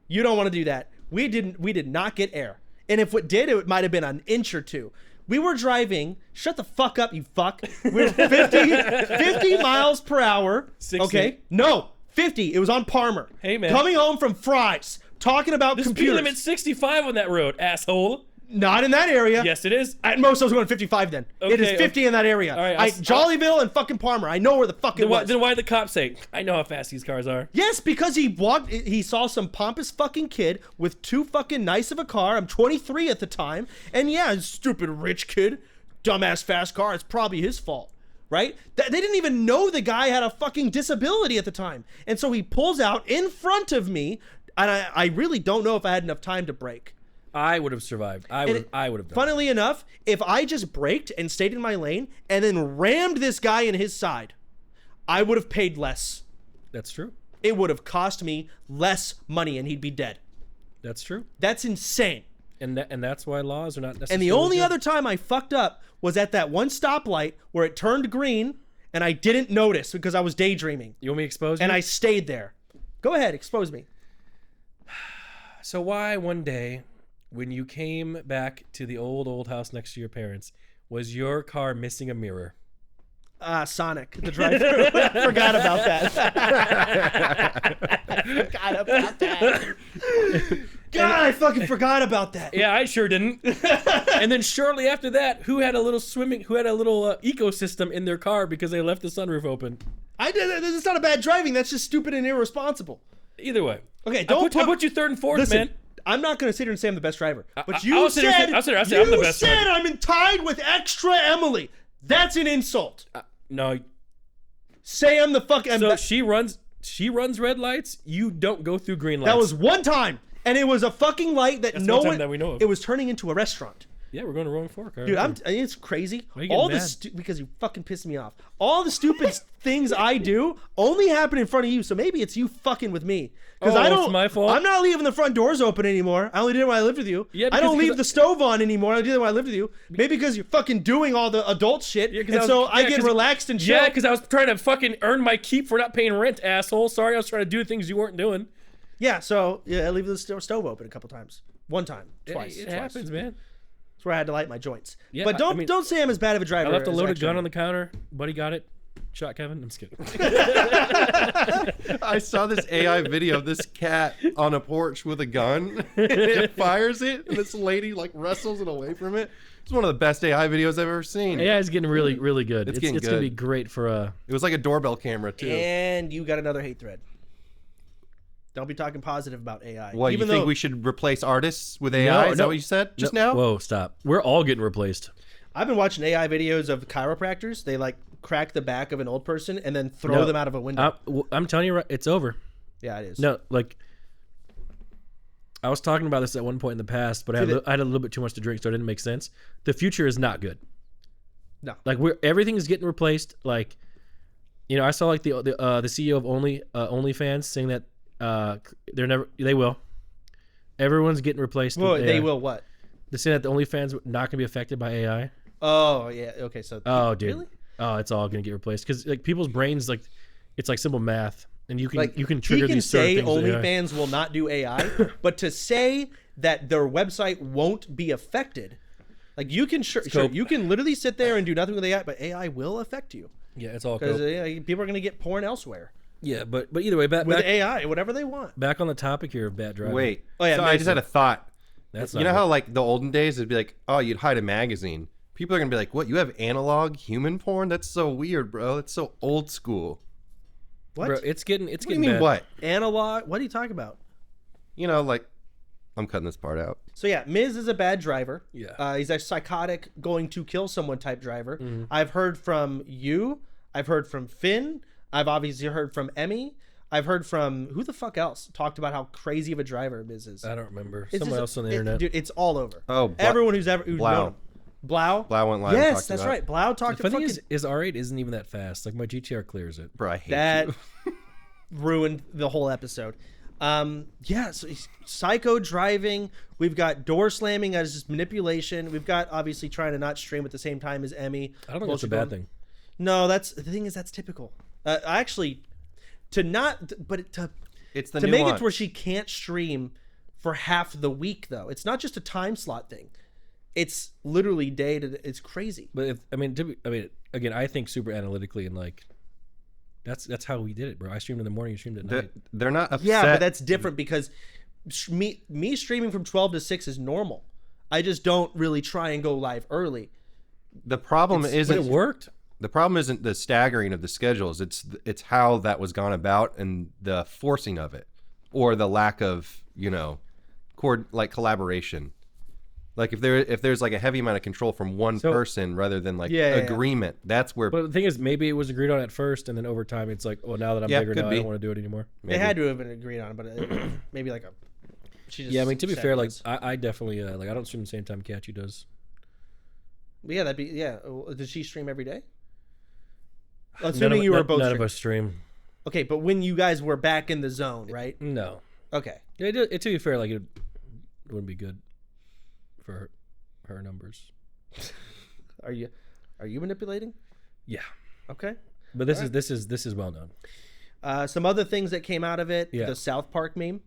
you don't want to do that. We did not get air, and if it did, it might have been an inch or two. We were driving. Shut the fuck up, you fuck. We were 50 miles per hour. 60. Okay, no, 50. It was on Palmer. Hey man, coming home from Fry's. Talking about the computers. Speed limit's 65 on that road, asshole. Not in that area. Yes, it is. At most, I was going 55 then. Okay, it is 50 in that area. All right, Jollyville and fucking Palmer. I know where the fuck it was. Then why did the cops say, I know how fast these cars are? Yes, because he saw some pompous fucking kid with too fucking nice of a car. I'm 23 at the time. And yeah, stupid rich kid, dumbass fast car. It's probably his fault. Right? They didn't even know the guy had a fucking disability at the time. And so he pulls out in front of me. And I really don't know if I had enough time to brake. I would have survived. I would have done. Funnily enough, if I just braked and stayed in my lane and then rammed this guy in his side, I would have paid less. That's true. it would have cost me less money and he'd be dead. That's true. That's insane. And that's why laws are not necessarily And the only good. other time I fucked up was at that one stoplight where it turned green and I didn't notice because I was daydreaming. You want me to expose you? And I stayed there. Go ahead, expose me. So why one day, when you came back to the old house next to your parents, was your car missing a mirror? Sonic, the drive-thru. Forgot about that. Forgot about that. God, I fucking forgot about that. Yeah, I sure didn't. And then shortly after that, who had a little ecosystem in their car because they left the sunroof open? I did it. It's not a bad driving. That's just stupid and irresponsible. Either way. Okay, I put you third and fourth, listen, man. I'm not going to sit here and say I'm the best driver. But I'll sit here and say I'm the best driver. I'm tied with extra Emily. That's an insult. No. Say I'm the fucking... So she runs red lights. You don't go through green lights. That was one time. And it was a fucking light that That's no one time one... that we know of. It was turning into a restaurant. Yeah, we're going to Rolling Fork. Dude, it's crazy. Why are you getting mad? Because you fucking pissed me off. All the stupid things I do only happen in front of you. So maybe it's you fucking with me. Because it's my fault? I'm not leaving the front doors open anymore. I only did it when I lived with you. Yeah, I don't leave the stove on anymore. I did it when I lived with you. Maybe because you're fucking doing all the adult shit. Yeah, I get relaxed and chill. Yeah, because I was trying to fucking earn my keep for not paying rent, asshole. Sorry, I was trying to do things you weren't doing. Yeah, so I leave the stove open a couple times. One time, twice. It happens, man. That's where I had to light my joints. Yeah, but don't say I'm as bad of a driver. I left a loaded actually. gun on the counter. Buddy got it. Shot Kevin. I'm just kidding. I saw this AI video of this cat on a porch with a gun. It fires it, and this lady like wrestles it away from it. It's one of the best AI videos I've ever seen. AI is getting really, really good. It's getting good. Gonna be great for It was like a doorbell camera too. And you got another hate thread. Don't be talking positive about AI. What, you think we should replace artists with AI? Is that what you said just now? Whoa, stop. We're all getting replaced. I've been watching AI videos of chiropractors. They like crack the back of an old person and then throw them out of a window. I'm telling you, it's over. Yeah, it is. No, like, I was talking about this at one point in the past, but I had a little bit too much to drink, so it didn't make sense. The future is not good. No. Like, everything is getting replaced. Like, I saw like the CEO of OnlyFans saying that they will. Everyone's getting replaced. Well, they will what? They're saying that the OnlyFans are not going to be affected by AI. Oh, yeah. Okay, so... Oh, dude. Really? Oh, it's all going to get replaced. Because, like, people's brains, like, it's like simple math. And you can trigger these certain things. He can say OnlyFans will not do AI, but to say that their website won't be affected, like, you can you can literally sit there and do nothing with AI, but AI will affect you. Yeah, it's all because people are going to get porn elsewhere. Yeah, but either way, back AI, whatever they want. Back on the topic here of bad driving. Wait. Oh yeah, so I just had a thought. That's you know how like the olden days it'd be like, oh, you'd hide a magazine. People are gonna be like, what? You have analog human porn? That's so weird, bro. That's so old school. What? Bro, it's getting What do you mean bad. what? Analog? What are you talking about? Like, I'm cutting this part out. So yeah, Miz is a bad driver. Yeah. He's a psychotic, going to kill someone type driver. Mm-hmm. I've heard from you. I've heard from Finn. I've obviously heard from Emmy. I've heard from who the fuck else talked about how crazy of a driver Miz is. I don't remember. It's Someone else on the internet. Dude, it's all over. Oh, everyone who's known Blau. him. Blau Blau went live. Yes, that's right. Blau talked The to funny fucking... is R8 isn't even that fast. Like, my GTR clears it. Bro, I hate that you. ruined the whole episode. Yeah, so he's psycho driving. We've got door slamming as just manipulation. We've got obviously trying to not stream at the same time as Emmy. I don't think that's a bad thing. No, that's the thing. That's typical. Actually, to it's the to nuance. make it to where she can't stream for half the week though. It's not just a time slot thing. It's literally day to. It's crazy. But again, I think super analytically and like. That's how we did it, bro. I streamed in the morning, you streamed at night. They're not upset. Yeah, but that's different because me streaming from 12 to 6 is normal. I just don't really try and go live early. The problem isn't it worked. The problem isn't the staggering of the schedules. It's how that was gone about and the forcing of it, or the lack of collaboration. Like if there's like a heavy amount of control from one person rather than like agreement, that's where. But the thing is, maybe it was agreed on at first, and then over time, it's like, well, now that I'm bigger, now I don't want to do it anymore. They had to have been agreed on, but maybe like a. Yeah, I mean, to be fair, like I definitely like I don't stream the same time Catchy does. Yeah, Does she stream every day? Assuming you were both. None of us stream. Okay, but when you guys were back in the zone, right? No. Okay. It to be fair, like it wouldn't be good for her numbers. Are you manipulating? Yeah. Okay. But this is well known. Some other things that came out of it, the South Park meme.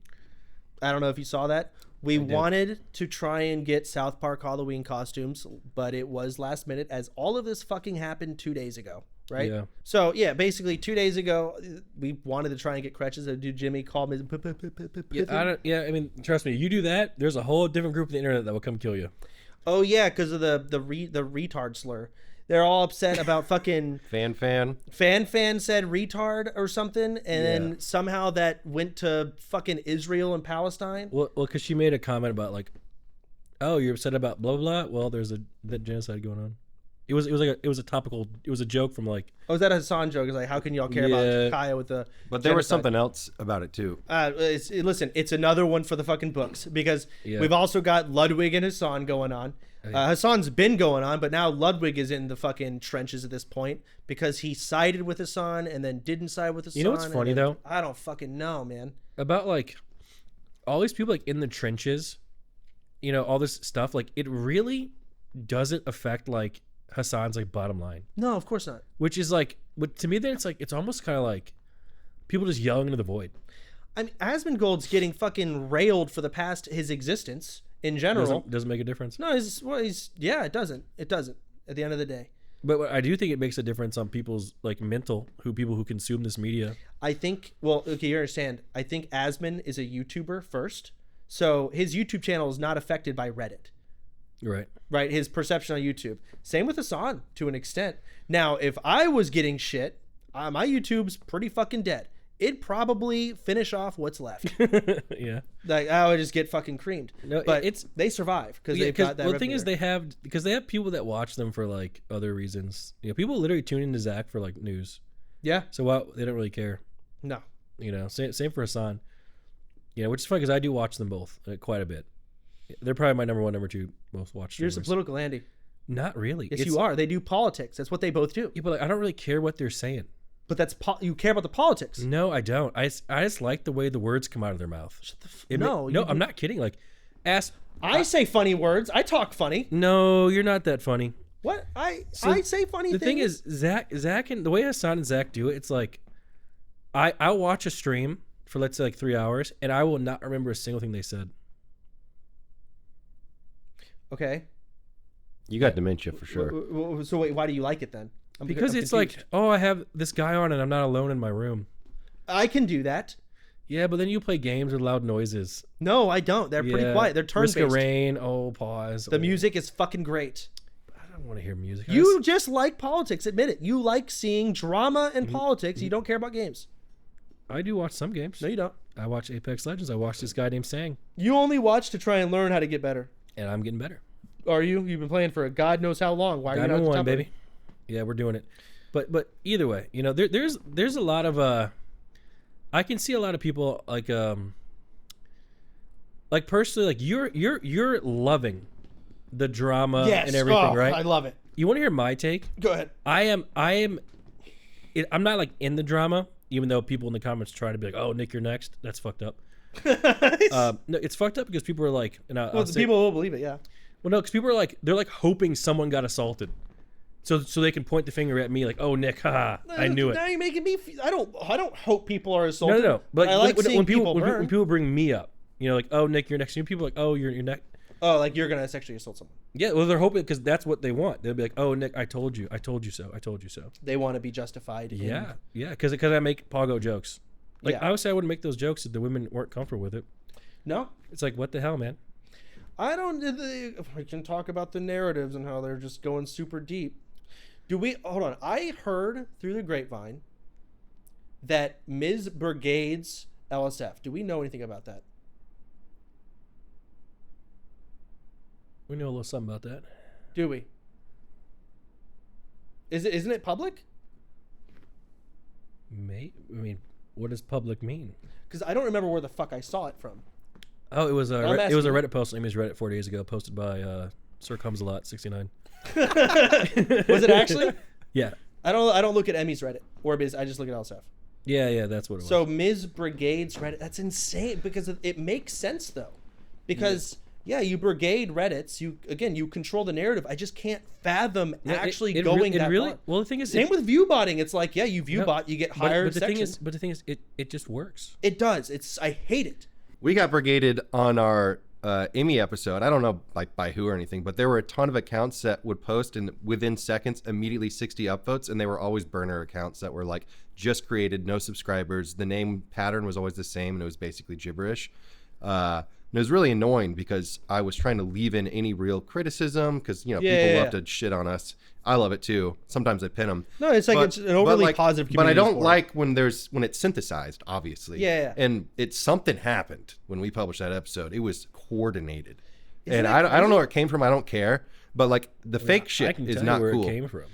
I don't know if you saw that. We wanted to try and get South Park Halloween costumes, but it was last minute as all of this fucking happened 2 days ago, right? Yeah. So, yeah, basically 2 days ago, we wanted to try and get crutches. Dude, Jimmy called me. I mean, trust me, you do that, there's a whole different group of the internet that will come kill you. Oh, yeah, because of the retard slur. They're all upset about fucking Fanfan. Fanfan said retard or something, and then somehow that went to fucking Israel and Palestine. Well, because she made a comment about like, oh, you're upset about blah blah. Well, there's the genocide going on. It was a topical. It was a joke from like. Oh, is that a Hassan joke? It's like, how can y'all care about Kaya with the? But there was something else about it too. Listen, it's another one for the fucking books because we've also got Ludwig and Hassan going on. Hassan's been going on, but now Ludwig is in the fucking trenches at this point because he sided with Hassan and then didn't side with Hassan. You know what's funny though? I don't fucking know, man. About like all these people like in the trenches, you know, all this stuff, like it really doesn't affect like Hassan's like bottom line. No, of course not. Which is like, but to me then it's like it's almost kind of like people just yelling into the void. I mean, Asmongold's getting fucking railed for the past his existence. In general, doesn't make a difference. No, it doesn't. It doesn't. At the end of the day, but I do think it makes a difference on people's like people who consume this media. I think. Well, okay, you understand. I think Asmon is a YouTuber first, so his YouTube channel is not affected by Reddit. Right. Right. His perception on YouTube. Same with Hassan to an extent. Now, if I was getting shit, my YouTube's pretty fucking dead. It'd probably finish off what's left. Yeah. Like I would just get fucking creamed. No, but they survive because they've got that. Well, the thing is, they have people that watch them for like other reasons. You know, people literally tune into Zach for like news. Yeah. So they don't really care. No. You know, same for Hassan. You know, which is funny because I do watch them both quite a bit. They're probably my number 1, number 2 most watched. You're some political Andy. Not really. Yes, you are. They do politics. That's what they both do. Yeah, but like, I don't really care what they're saying. But that's you care about the politics. No, I don't. I just like the way the words come out of their mouth. Shut no, I'm not kidding. Like, I say funny words. I talk funny. No, you're not that funny. What? I say funny things. The thing is, Zach and the way Hassan and Zach do it, it's like, I'll watch a stream for let's say like 3 hours, and I will not remember a single thing they said. Okay. You got dementia for sure. So wait, why do you like it then? Because it's confused. Like, oh, I have this guy on and I'm not alone in my room. I can do that. Yeah, but then you play games with loud noises. No, I don't. They're pretty quiet. They're turn-based. Risk of Rain. Oh, pause. The music is fucking great. I don't want to hear music. You just like politics. Admit it. You like seeing drama and politics. You don't care about games. I do watch some games. No, you don't. I watch Apex Legends. I watch this guy named Sang. You only watch to try and learn how to get better. And I'm getting better. Are you? You've been playing for God knows how long. Why are you not one, baby? Yeah, we're doing it. But either way, you know, there's a lot of I can see a lot of people like personally, like you're loving the drama and everything, right? I love it. You want to hear my take? Go ahead. I'm not like in the drama, even though people in the comments try to be like, "Oh, Nick, you're next." That's fucked up. No, it's fucked up because people are like, people will believe it, yeah. Well, no, because people are like, they're like hoping someone got assaulted. So they can point the finger at me like, oh, Nick, haha, I knew it. Now you're making me. I don't hope people are assaulted. No. But I like seeing when burn. people bring me up, you know, like, oh, Nick, you're next. People are like, oh, you're next. Oh, like you're gonna sexually assault someone. Yeah, well, they're hoping because that's what they want. They'll be like, oh, Nick, I told you so. They want to be justified. Yeah, because I make Pogo jokes. Like I would say I wouldn't make those jokes if the women weren't comfortable with it. No, it's like what the hell, man. I don't. We can talk about the narratives and how they're just going super deep. Hold on? I heard through the grapevine that Ms. Brigade's LSF. Do we know anything about that? We know a little something about that. Do we? Isn't it public? I mean, what does public mean? Because I don't remember where the fuck I saw it from. Oh, it was a Reddit post. I mean, it was Reddit 4 days ago, posted by Sir Comes a Lot 69. Was it actually? Yeah. I don't look at Emmy's Reddit or I just look at LSF. Yeah, that's what it was. So Ms. Brigade's Reddit. That's insane because it makes sense though, because you brigade Reddits. You control the narrative. I just can't fathom actually going that far. Well, the thing is, same with viewbotting. It's like you viewbot, you get higher sections. But the thing is, it just works. It does. I hate it. We got brigaded on our Emmy episode. I don't know by who or anything, but there were a ton of accounts that would post and within seconds immediately 60 upvotes, and they were always burner accounts that were like just created, no subscribers. The name pattern was always the same, and it was basically gibberish. And it was really annoying because I was trying to leave in any real criticism because people love to shit on us. I love it too. Sometimes I pin them. No, it's it's an overly positive community. But I don't like when it's synthesized, obviously. Yeah. And something happened when we published that episode. It was coordinated. And I don't know where it came from. I don't care. But like the fake shit is not cool. I can tell you where it came from.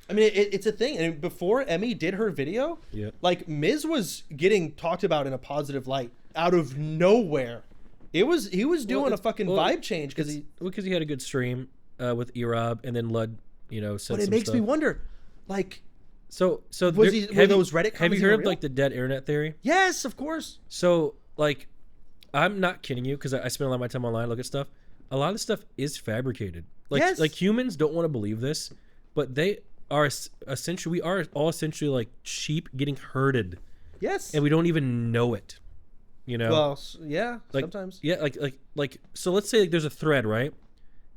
I mean, it's a thing. And before Emmy did her video, like Miz was getting talked about in a positive light out of nowhere. He was doing a fucking vibe change because he had a good stream with Erob, and then Lud, said. But it makes me wonder, like, so were those Reddit comments? Have you heard of like the dead internet theory? Yes, of course. So like, I'm not kidding you because I spend a lot of my time online, look at stuff. A lot of the stuff is fabricated. Like humans don't want to believe this, but they are essentially. We are all essentially like sheep getting herded. Yes. And we don't even know it. Well, yeah, sometimes. Yeah, like so let's say there's a thread, right?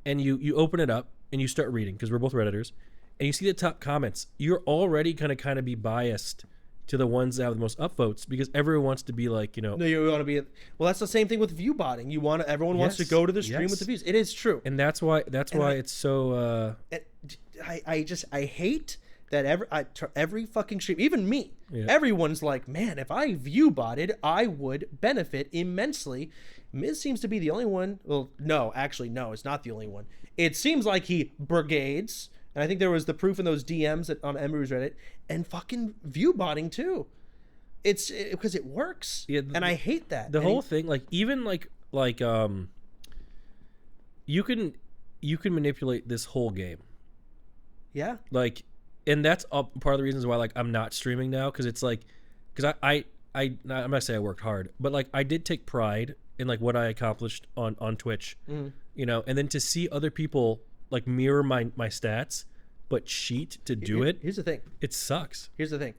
And you open it up and you start reading because we're both Redditors, and you see the top comments. You're already gonna kind of be biased to the ones that have the most upvotes because everyone wants to be like, No, you want to be. Well, that's the same thing with viewbotting. Everyone wants to go to the stream with the views. It is true, and that's why it's so. I hate that every fucking stream, even me, everyone's like, man, if I viewbotted, I would benefit immensely. Miz seems to be the only one. Well, no, actually, no, it's not the only one. It seems like he brigades, and I think there was the proof in those DMs on Emery's Reddit, and fucking viewbotting too. It's because it works, and I hate that. The whole thing, like even like you can manipulate this whole game. Yeah, like. And that's part of the reasons why like I'm not streaming now because it's like because I'm not gonna say I worked hard, but like I did take pride in like what I accomplished on Twitch, and then to see other people like mirror my stats but cheat to do it. Here's the thing. It sucks. Here's the thing.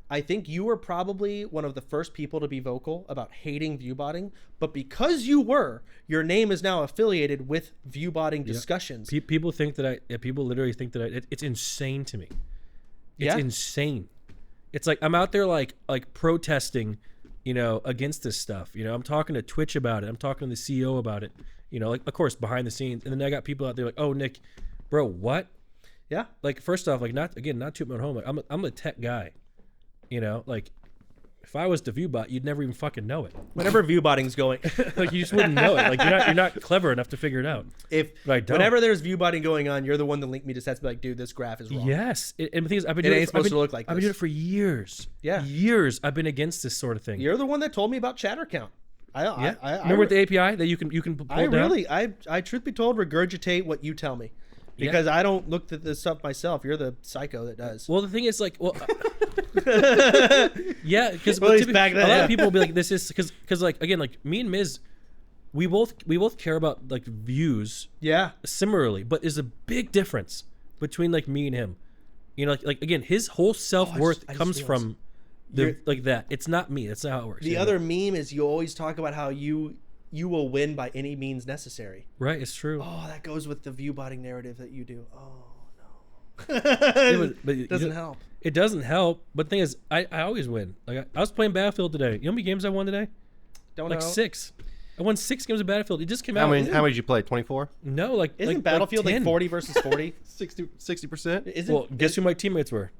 I think you were probably one of the first people to be vocal about hating viewbotting, but because you were, your name is now affiliated with viewbotting discussions. People think that people literally think that it's insane to me. It's insane. It's like I'm out there like protesting, against this stuff. I'm talking to Twitch about it. I'm talking to the CEO about it. Like of course behind the scenes, and then I got people out there like, oh Nick, bro, what? Yeah. Like first off, like not toot my own home. Like I'm a tech guy. Like if I was to viewbot, you'd never even fucking know it. Whenever viewbotting's going, like you just wouldn't know it. Like you're not clever enough to figure it out. Whenever there's viewbotting going on, you're the one that linked me to stats. Be like, dude, this graph is wrong. Yes, and the thing is, I've been doing supposed to look like this. I've been doing it for years. Yeah, years. I've been against this sort of thing. You're the one that told me about chatter count. I remember with the API that you can pull down? I truth be told, regurgitate what you tell me. Because I don't look at this stuff myself. You're the psycho that does. Well, the thing is, like, yeah, because a lot of people will be like, this is because like again, like me and Miz, we both care about like views. Yeah. Similarly, but there's a big difference between like me and him. Like again, his whole self-worth comes from like that. It's not me. That's not how it works. The other meme is you always talk about how you will win by any means necessary. Right, it's true. Oh, that goes with the viewbotting narrative that you do. Oh no. But it doesn't help. It doesn't help. But the thing is, I always win. Like I was playing Battlefield today. You know how many games I won today? Don't know. 6. I won 6 games of Battlefield. It just came out. How many did you play? 24? No, isn't Battlefield like 40 versus 40? 60%? Well, guess who my teammates were?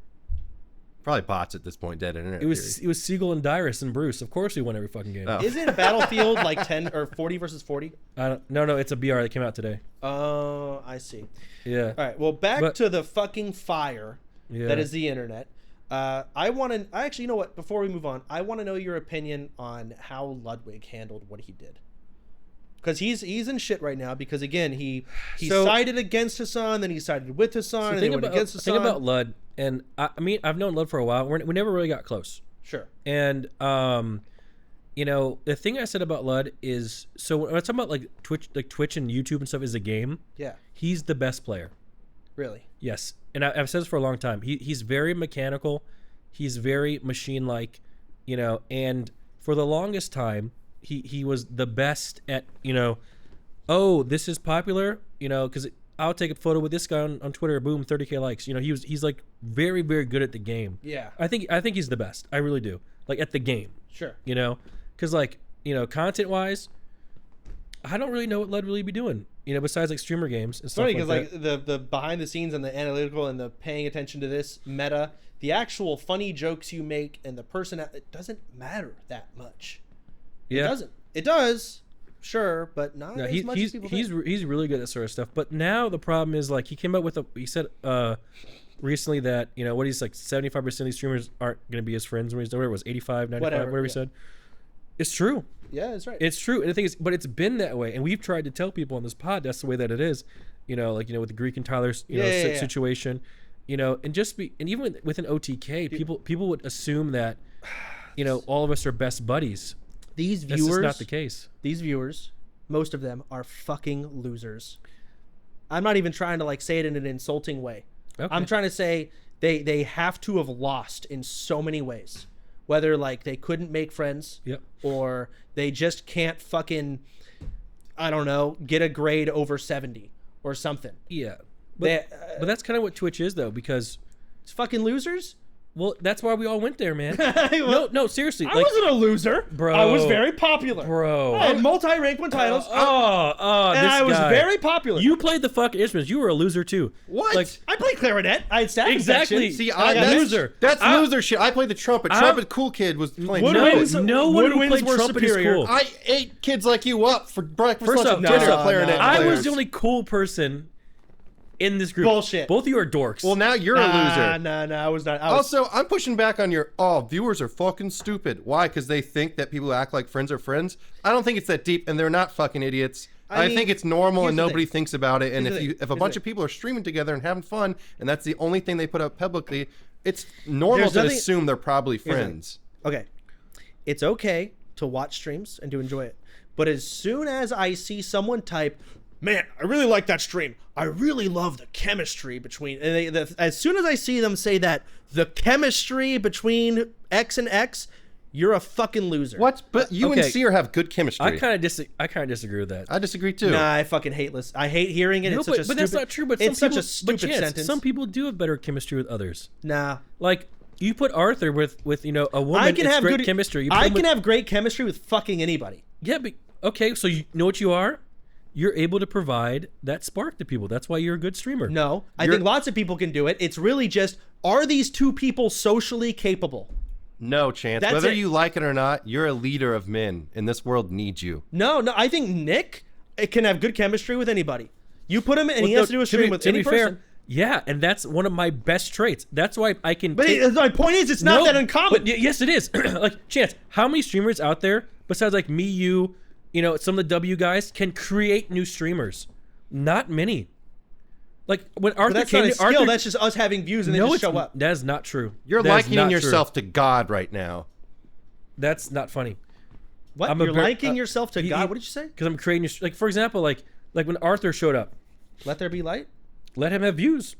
Probably bots at this point, dead internet. It was Siegel and Dyrus and Bruce. Of course we won every fucking game. Oh. Isn't Battlefield like 10 or 40 versus 40? No, it's a BR that came out today. Oh, I see. Yeah. All right. Well, back to the fucking fire that is the internet. Actually, you know what? Before we move on, I want to know your opinion on how Ludwig handled what he did. Because he's in shit right now because, again, he sided against Hassan, then he sided with Hassan, and then he went against Hassan. The thing about Lud, and I mean, I've known Lud for a while. We never really got close. Sure. And the thing I said about Lud is, so when I talk about like Twitch and YouTube and stuff is a game. Yeah. He's the best player. Really? Yes. And I've said this for a long time. He's very mechanical. He's very machine-like, and for the longest time, he was the best at, oh, this is popular, because I'll take a photo with this guy on Twitter, boom, 30K likes. He's like very, very good at the game. Yeah. I think he's the best. I really do. Like at the game. Sure. Because like, content-wise, I don't really know what Lud really be doing, besides like streamer games and stuff funny like because that. like the behind the scenes and the analytical and the paying attention to this meta, the actual funny jokes you make and the person, it doesn't matter that much. Yeah. It doesn't. It does, sure, but not as much as people think. He's really good at that sort of stuff. But now the problem is like he came up with he said recently that what he's like 75% of these streamers aren't going to be his friends when he's whatever it was 85, 95, whatever he said. It's true. Yeah, that's right. It's true. And the thing is, but it's been that way. And we've tried to tell people on this pod that's the way that it is. With the Greek and Tyler's situation, and even within OTK, people would assume that, all of us are best buddies. These viewers, that's just not the case. These viewers, most of them are fucking losers. I'm not even trying to like say it in an insulting way. Okay. I'm trying to say they have to have lost in so many ways. Whether like they couldn't make friends, or they just can't fucking, I don't know, get a grade over 70 or something. Yeah, but that's kind of what Twitch is though, because it's fucking losers. Well, that's why we all went there, man. No, seriously. I wasn't a loser, bro. I was very popular, bro. I had multi-rank 1 titles. And I was very popular. You played the fucking instruments. You were a loser too. What? Like, I played clarinet. I had staff exactly. section. See, I got loser. That's loser shit. I played the trumpet. Trumpet cool kid was playing trumpet. No one who played trumpet is cool. I ate kids like you up for breakfast, lunch, and dinner. Clarinet. I was the only cool person in this group. Bullshit. Both of you are dorks. Well, now you're a loser. No, I was not. Also, I'm pushing back on your, viewers are fucking stupid. Why? Because they think that people who act like friends are friends? I don't think it's that deep, and they're not fucking idiots. I think it's normal and nobody thinks about it. And if a bunch of people are streaming together and having fun, and that's the only thing they put up publicly, it's normal to assume they're probably friends. Okay. It's okay to watch streams and to enjoy it. But as soon as I see someone type, man, I really like that stream, I really love the chemistry between, and as soon as I see them say that, the chemistry between X and X, you're a fucking loser. What? But you and Seer have good chemistry. I kind of disagree with that. I disagree too. Nah, I fucking hate listening. I hate hearing it. It's but that's not true. But it's such a stupid sentence. Some people do have better chemistry with others. Nah. Like, you put Arthur with a woman. I can have great good chemistry. I can have great chemistry with fucking anybody. Yeah, but okay. So you know what you are? You're able to provide that spark to people. That's why you're a good streamer. No, I think lots of people can do it. It's really just, are these two people socially capable? No, Chance. Whether you like it or not, you're a leader of men, and this world needs you. No, I think Nick can have good chemistry with anybody. You put him in, and he has to do a stream with any person. Yeah, and that's one of my best traits. That's why I can. But my point is, it's not that uncommon. But yes, it is. Like, Chance, how many streamers out there besides like me, you, some of the W guys can create new streamers? Not many. Like when Arthur came, that's just us having views and they just show up. That is not true. You're likening yourself to God right now. That's not funny. What? You're liking yourself to God? What did you say? Because I'm creating, like, for example, like when Arthur showed up. Let there be light. Let him have views.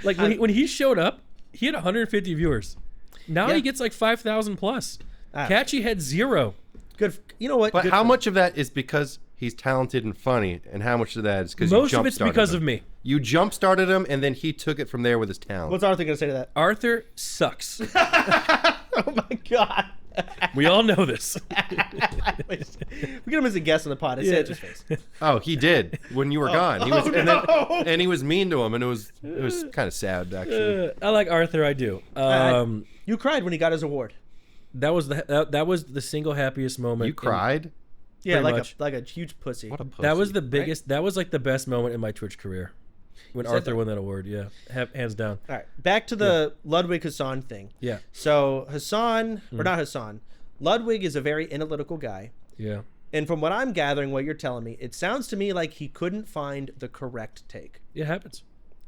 Like when he showed up, he had 150 viewers. Now he gets like 5,000 plus. Catchy had 0. Good. You know what? But how much of that is because he's talented and funny, and how much of that is because most of it's because of me? You jump started him, and then he took it from there with his talent. What's Arthur gonna say to that? Arthur sucks. Oh my god. We all know this. We get him as a guest on the pod. It's his face. Oh, he did when you were gone. He was, and he was mean to him, and it was kind of sad actually. I like Arthur. I do. You cried when he got his award. That was the single happiest moment. You cried? Yeah, like a huge pussy. What a pussy. That was the biggest. Right? That was like the best moment in my Twitch career. When Arthur won that award, yeah, hands down. All right, back to the Ludwig Hassan thing. Yeah. So Hassan, or not Hassan, Ludwig is a very analytical guy. Yeah. And from what I'm gathering, what you're telling me, it sounds to me like he couldn't find the correct take. It happens.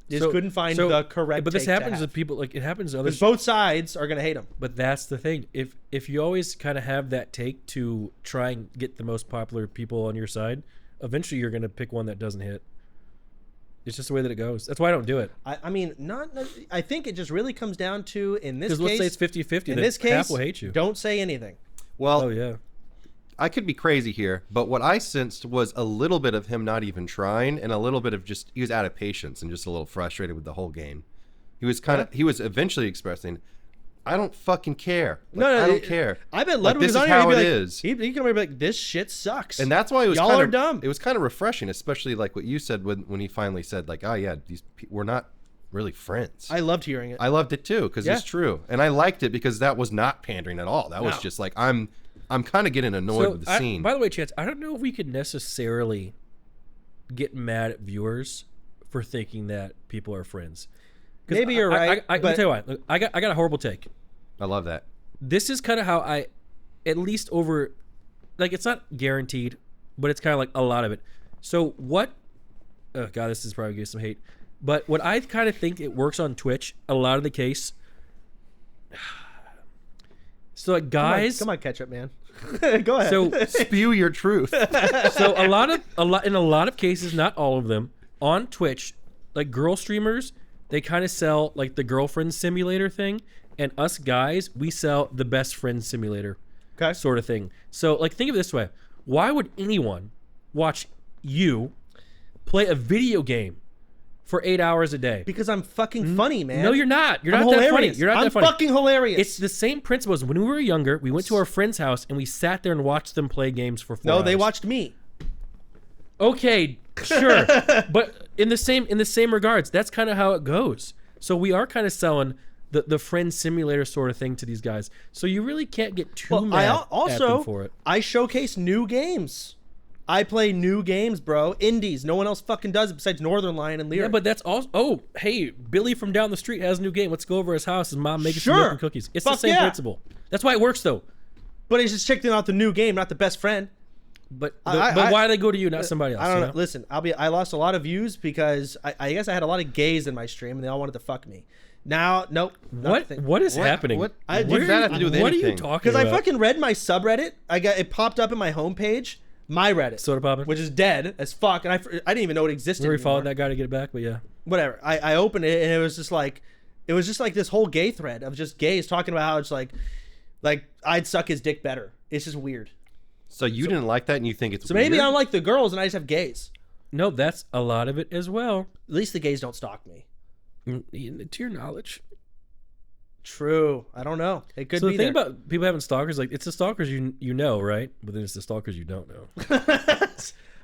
Just couldn't find the correct. But this happens with people. Like it happens to others. Both sides are gonna hate him. But that's the thing. If you always kind of have that take to try and get the most popular people on your side, eventually you're gonna pick one that doesn't hit. It's just the way that it goes. That's why I don't do it. I mean, I think it just really comes down to, in this case... Because let's say it's 50-50. In this case, half will hate you. Don't say anything. Well, oh, yeah. I could be crazy here, but what I sensed was a little bit of him not even trying and a little bit of just... He was out of patience and just a little frustrated with the whole game. He was He was eventually expressing... I don't fucking care. I don't care. I bet Ludwig was on here. This is how it is. He can be like, this shit sucks. And that's why it was Y'all are dumb. It was kind of refreshing, especially like what you said when he finally said, like, oh, yeah, we're not really friends. I loved hearing it. I loved it, too, because it's true. And I liked it because that was not pandering at all. That was just like, I'm kind of getting annoyed with the scene. By the way, Chance, I don't know if we could necessarily get mad at viewers for thinking that people are friends. Maybe you're right. Let me tell you what. Look, I got a horrible take. I love that. This is kind of how I, at least over, like it's not guaranteed, but it's kind of like a lot of it. So what? Oh God, this is probably getting some hate. But what I kind of think it works on Twitch a lot of the case. So like guys, come on, ketchup man. Go ahead. So spew your truth. So in a lot of cases, not all of them, on Twitch, like girl streamers, they kind of sell like the girlfriend simulator thing, and us guys, we sell the best friend simulator sort of thing. So like think of it this way. Why would anyone watch you play a video game for 8 hours a day? Because I'm fucking funny, man. No, you're not. You're not hilarious. that funny. You're not that funny. I'm fucking hilarious. It's the same principle as when we were younger, we went to our friend's house and we sat there and watched them play games for 4 hours. No, they watched me. Okay, sure. But in the same regards, that's kind of how it goes. So we are kind of selling the friend simulator sort of thing to these guys. So you really can't get too mad at them for it. I showcase new games. I play new games, bro. Indies. No one else fucking does it besides Northern Lion and Lyric. Yeah, but that's also... Oh, hey, Billy from down the street has a new game. Let's go over his house. His mom making some milk and cookies. It's the same principle. That's why it works, though. But he's just checking out the new game, not the best friend. But why do they go to you, not somebody else? I don't know. Listen, I lost a lot of views because I guess I had a lot of gays in my stream and they all wanted to fuck me. Now, nope. What is happening? What does that have to do with anything? What are you talking about? Because I fucking read my subreddit. It popped up in my homepage. My Reddit, Sodapoppin, which is dead as fuck, and I didn't even know it existed. We followed that guy to get it back, but yeah, whatever. I opened it and it was just like this whole gay thread of just gays talking about how it's like I'd suck his dick better. It's just weird. So you didn't like that, and you think it's weird? Maybe I don't like the girls, and I just have gays. No, that's a lot of it as well. At least the gays don't stalk me. To your knowledge. True. I don't know. It could be. So the thing about people having stalkers, like it's the stalkers you know, right? But then it's the stalkers you don't know.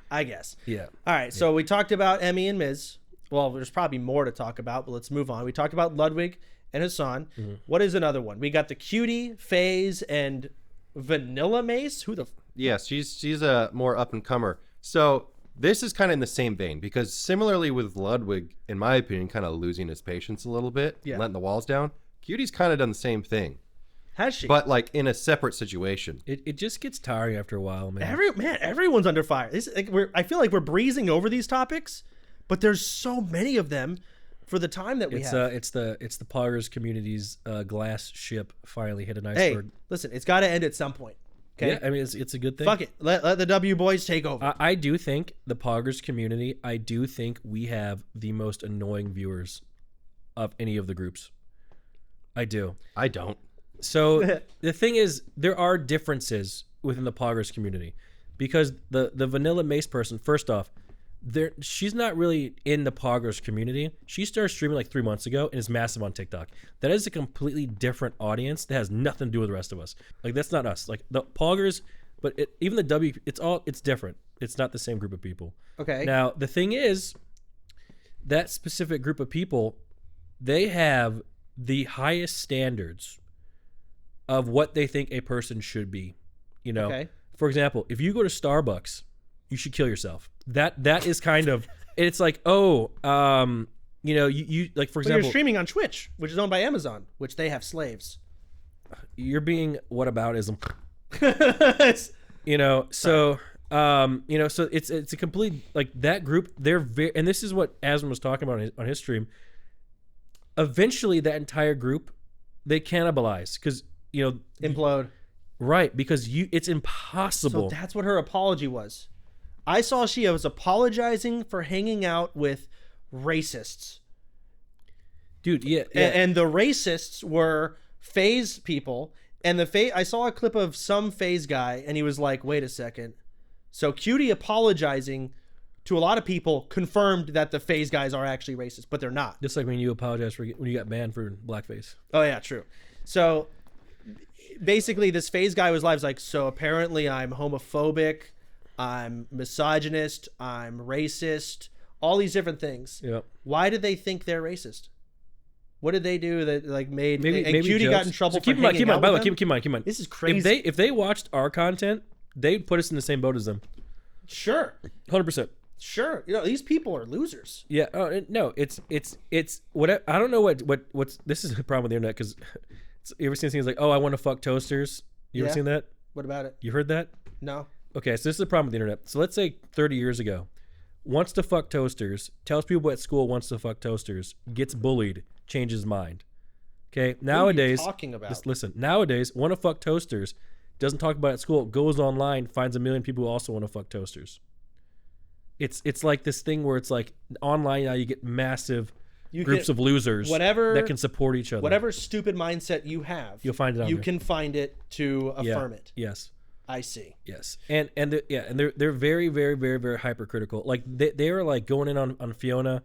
I guess. Yeah. All right. So we talked about Emmy and Miz. Well, there's probably more to talk about, but let's move on. We talked about Ludwig and Hassan. Mm-hmm. What is another one? We got the Cutie, Faze, and Vanilla Mace. Who the? Yes, she's a more up and comer. So this is kind of in the same vein because similarly with Ludwig, in my opinion, kind of losing his patience a little bit, letting the walls down. Cutie's kind of done the same thing. Has she? But like in a separate situation. It just gets tiring after a while, man. Everyone's under fire. I feel like we're breezing over these topics, but there's so many of them for the time that we have. It's the Poggers community's glass ship finally hit an iceberg. Hey, listen, it's got to end at some point. Okay. Yeah, I mean it's a good thing. Fuck it. Let the W boys take over. I do think the Poggers community. I do think we have the most annoying viewers of any of the groups. I do. I don't. So the thing is, there are differences within the Poggers community because the Vanilla Mace person, first off, she's not really in the Poggers community. She started streaming like 3 months ago and is massive on TikTok. That is a completely different audience that has nothing to do with the rest of us. Like that's not us. Like the Poggers, but even the W, it's different. It's not the same group of people. Okay. Now the thing is, that specific group of people, they have the highest standards of what they think a person should be. You know, for example, if you go to Starbucks, you should kill yourself. That is kind of, it's like, you know, you like, for example, you're streaming on Twitch, which is owned by Amazon, which they have slaves. You're being whataboutism. You know, so You know, so it's a complete like that group. They're very, and this is what Asman was talking about on his stream. Eventually, that entire group, they cannibalize because you know implode. Right, because it's impossible. So that's what her apology was. I saw she was apologizing for hanging out with racists. Dude, yeah. And the racists were faze people. And I saw a clip of some faze guy, and he was like, wait a second. So Cutie apologizing to a lot of people confirmed that the faze guys are actually racist, but they're not. Just like when you apologize when you got banned for blackface. Oh, yeah, true. So basically this faze guy was live. Was like, so apparently I'm homophobic, I'm misogynist, I'm racist, all these different things. Yep. Why did they think they're racist? What did they do that like made maybe Cutie jokes. got in trouble? So keep for hanging out by the with way, them? keep in mind. This is crazy. If they watched our content, they'd put us in the same boat as them. Sure. 100%. Sure. You know, these people are losers. Yeah. Oh no. It's what I don't know what's this is the problem with the internet because you ever seen things like, oh, I want to fuck toasters. You ever seen that? What about it? You heard that? No. Okay, so this is the problem with the internet. So let's say 30 years ago, wants to fuck toasters, tells people at school wants to fuck toasters, gets bullied, changes his mind. Okay, nowadays, what are you talking about? Just listen. Nowadays, want to fuck toasters, doesn't talk about it at school, goes online, finds a million people who also want to fuck toasters. It's like this thing where it's like online now you get massive groups of losers that can support each other. Whatever stupid mindset you have, you'll find it. You can find it to affirm it. Yes. I see. Yes, and they're very very very very hypercritical. Like they were like going in on Fiona.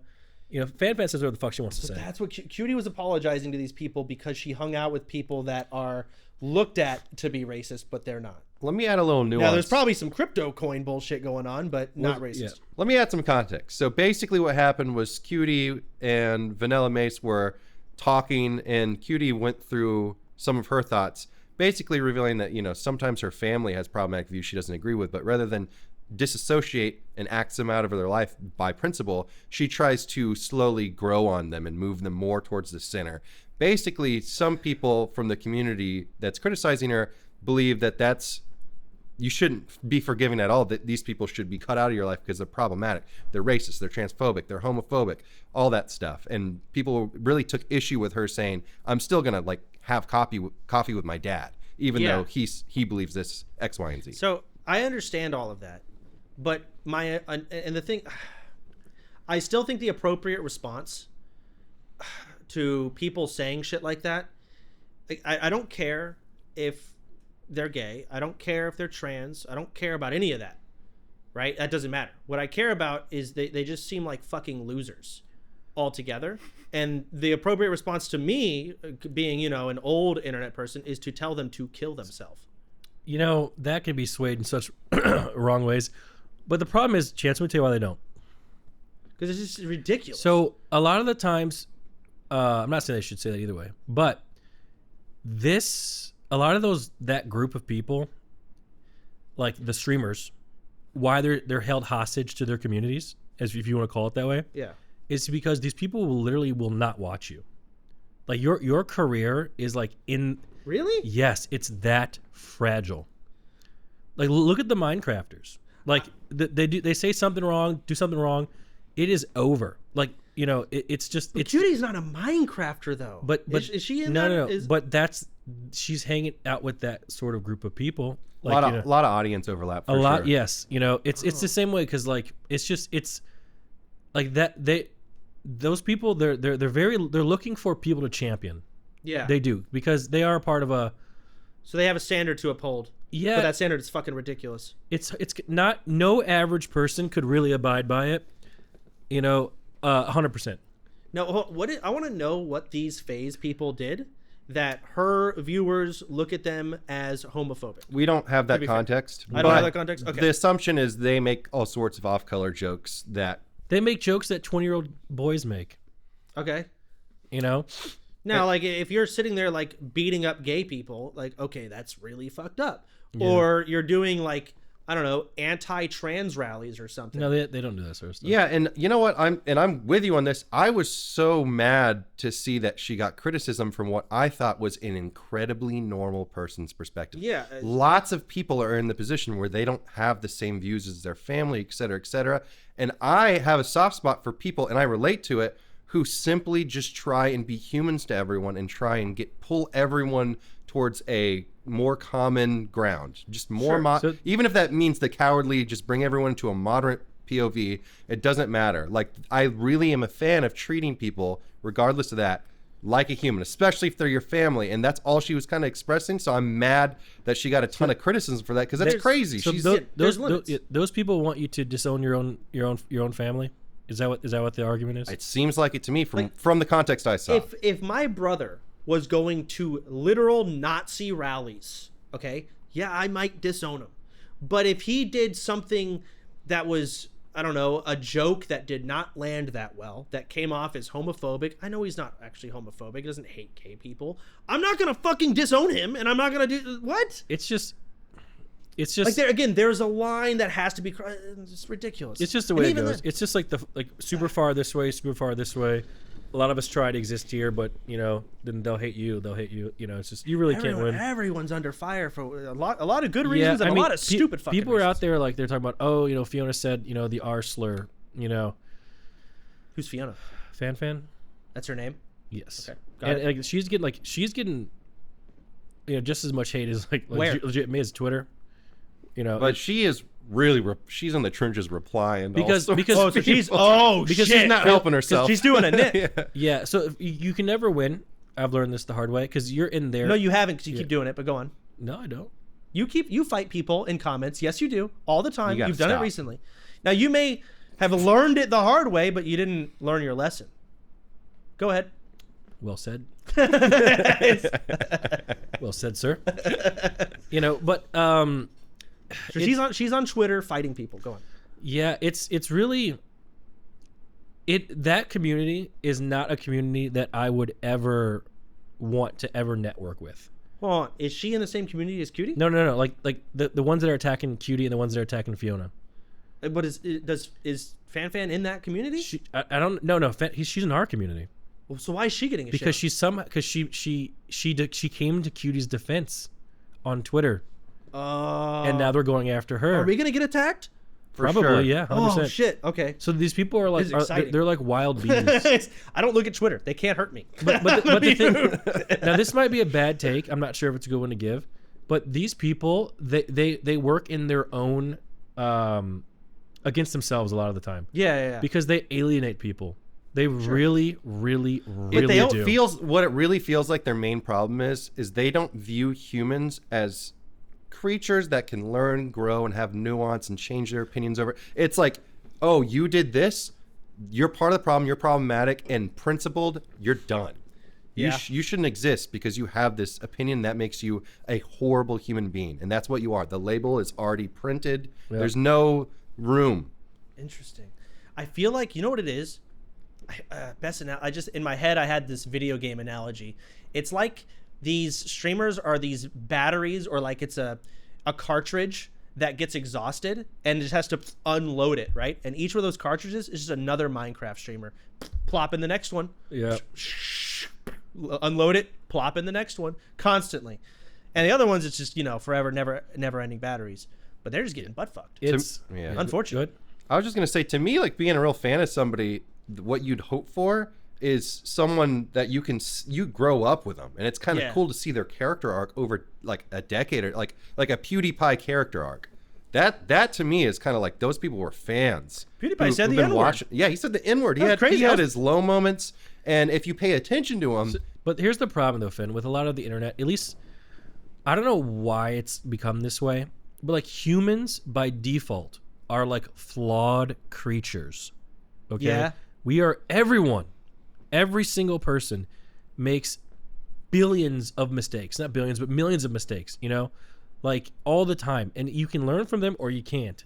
You know, fanfan says what the fuck she wants to say. That's what Cutie was apologizing to these people because she hung out with people that are looked at to be racist, but they're not. Let me add a little nuance. Now, there's probably some crypto coin bullshit going on, but not racist. Yeah. Let me add some context. So basically what happened was Cutie and Vanilla Mace were talking, and Cutie went through some of her thoughts, basically revealing that, you know, sometimes her family has problematic views she doesn't agree with, but rather than disassociate and axe them out of their life by principle, she tries to slowly grow on them and move them more towards the center. Basically, some people from the community that's criticizing her believe that you shouldn't be forgiving at all, that these people should be cut out of your life because they're problematic, they're racist, they're transphobic, they're homophobic, all that stuff. And people really took issue with her saying, I'm still gonna like have coffee with my dad, even though he believes this X, Y, and Z. So I understand all of that, but and the thing, I still think the appropriate response to people saying shit like that, like, I don't care if they're gay, I don't care if they're trans, I don't care about any of that, right? That doesn't matter. What I care about is they just seem like fucking losers altogether. And the appropriate response to me, being, you know, an old internet person, is to tell them to kill themselves. You know, that can be swayed in such wrong ways. But the problem is, Chance, let me tell you why they don't. Because it's just ridiculous. So a lot of the times, I'm not saying they should say that either way, but a lot of that group of people, like the streamers, why they're held hostage to their communities, as if you want to call it that way. Yeah. Is because these people will not watch you. Like your career is like in. Really? Yes, it's that fragile. Like look at the Minecrafters. Like they say something wrong, do something wrong, it is over. Like, you know, it's just. But Judy's not a Minecrafter though. But is she in no, that? No. But she's hanging out with that sort of group of people. Like, a lot of audience overlap. For lot, sure. Yes. You know, it's the same way because like it's like that those people they're looking for people to champion. Yeah, they do, because they are a part of a. So they have a standard to uphold. Yeah, but that standard is fucking ridiculous. It's not, no average person could really abide by it. You know, 100%. No, I want to know what these faze people did that her viewers look at them as homophobic. We don't have that context. I don't have that context. Okay. The assumption is they make all sorts of off-color jokes that. They make jokes that 20-year-old boys make. Okay. You know? Now, like, if you're sitting there, like, beating up gay people, like, okay, that's really fucked up. Yeah. Or you're doing, like, I don't know, anti-trans rallies or something. No, they don't do that sort of stuff. Yeah, and you know what? I'm with you on this. I was so mad to see that she got criticism from what I thought was an incredibly normal person's perspective. Yeah. Lots of people are in the position where they don't have the same views as their family, et cetera, et cetera. And I have a soft spot for people, and I relate to it, who simply just try and be humans to everyone and try and pull everyone towards a more common ground, just more even if that means the cowardly, just bring everyone to a moderate POV. It doesn't matter. Like, I really am a fan of treating people, regardless of that, like a human, especially if they're your family. And that's all she was kind of expressing. So I'm mad that she got a ton of criticism for that, because that's crazy. So those people want you to disown your own family. Is that what the argument is? It seems like it to me from the context I saw. If my brother was going to literal Nazi rallies, okay, yeah, I might disown him. But if he did something that was, I don't know, a joke that did not land that well, that came off as homophobic, I know he's not actually homophobic, he doesn't hate gay people, I'm not gonna fucking disown him, and I'm not gonna do what? It's just like, there's a line that has to be. It's ridiculous. It's just the way it goes. It's just like super far this way, super far this way. A lot of us try to exist here, but then they'll hate you. It's just, you really can't win. Everyone's under fire for a lot of good reasons, and a lot of stupid fucking people reasons. are out there, like, they're talking about, Fiona said, the R slur, Who's Fiona? Fanfan? That's her name? Yes. Okay. And she's getting just as much hate as legit me as Twitter. But she is she's in the trenches replying because she's not helping herself. She's doing a nit. Yeah. So you can never win. I've learned this the hard way, because you're in there. No, you haven't, because you keep doing it. But go on. No, I don't. You fight people in comments. Yes, you do, all the time. You've done it recently. Now, you may have learned it the hard way, but you didn't learn your lesson. Go ahead. Well said. Well said, sir. But so she's on Twitter fighting people. Go on. Yeah, it's really that community is not a community that I would ever want to ever network with. Hold on, is she in the same community as Cutie? No. Like the ones that are attacking Cutie and the ones that are attacking Fiona. But is Fanfan in that community? I don't. No. She's in our community. Well, so why is she getting a because shit? she came to Cutie's defense on Twitter. And now they're going after her. Are we gonna get attacked? Probably, sure. Yeah. 100%. Oh shit! Okay. So these people are like, they're like wild bees. I don't look at Twitter; they can't hurt me. But the thing, now this might be a bad take. I'm not sure if it's a good one to give, but these people, they work in their own against themselves a lot of the time. Yeah. Because they alienate people. They really do. What it really feels like their main problem is they don't view humans as creatures that can learn, grow, and have nuance and change their opinions over. It's like, oh, you did this, you're part of the problem, you're problematic and principled, you're done. Yeah. You shouldn't exist because you have this opinion that makes you a horrible human being, and that's what you are. The label is already printed. Yeah. There's no room. Interesting. I feel like, you know what it is? I just in my head I had this video game analogy. It's like these streamers are these batteries, or like it's a cartridge that gets exhausted and just has to unload it, right? And each of those cartridges is just another Minecraft streamer. Plop in the next one. Yeah. Unload it, plop in the next one, constantly. And the other ones, it's just, forever, never ending batteries. But they're just getting butt fucked. It's unfortunate. I was just gonna say, to me, like, being a real fan of somebody, what you'd hope for is someone that you grow up with them, and it's kind of cool to see their character arc over like a decade, or like a PewDiePie character arc. That to me is kind of like, those people were fans. PewDiePie said the N-word. Yeah, he said the N-word. He had his low moments, and if you pay attention to him. But here's the problem though, Finn, with a lot of the internet, at least, I don't know why it's become this way, but like, humans by default are like flawed creatures. Okay? Yeah. We are every single person makes billions of mistakes, not billions, but millions of mistakes, like all the time. And you can learn from them or you can't.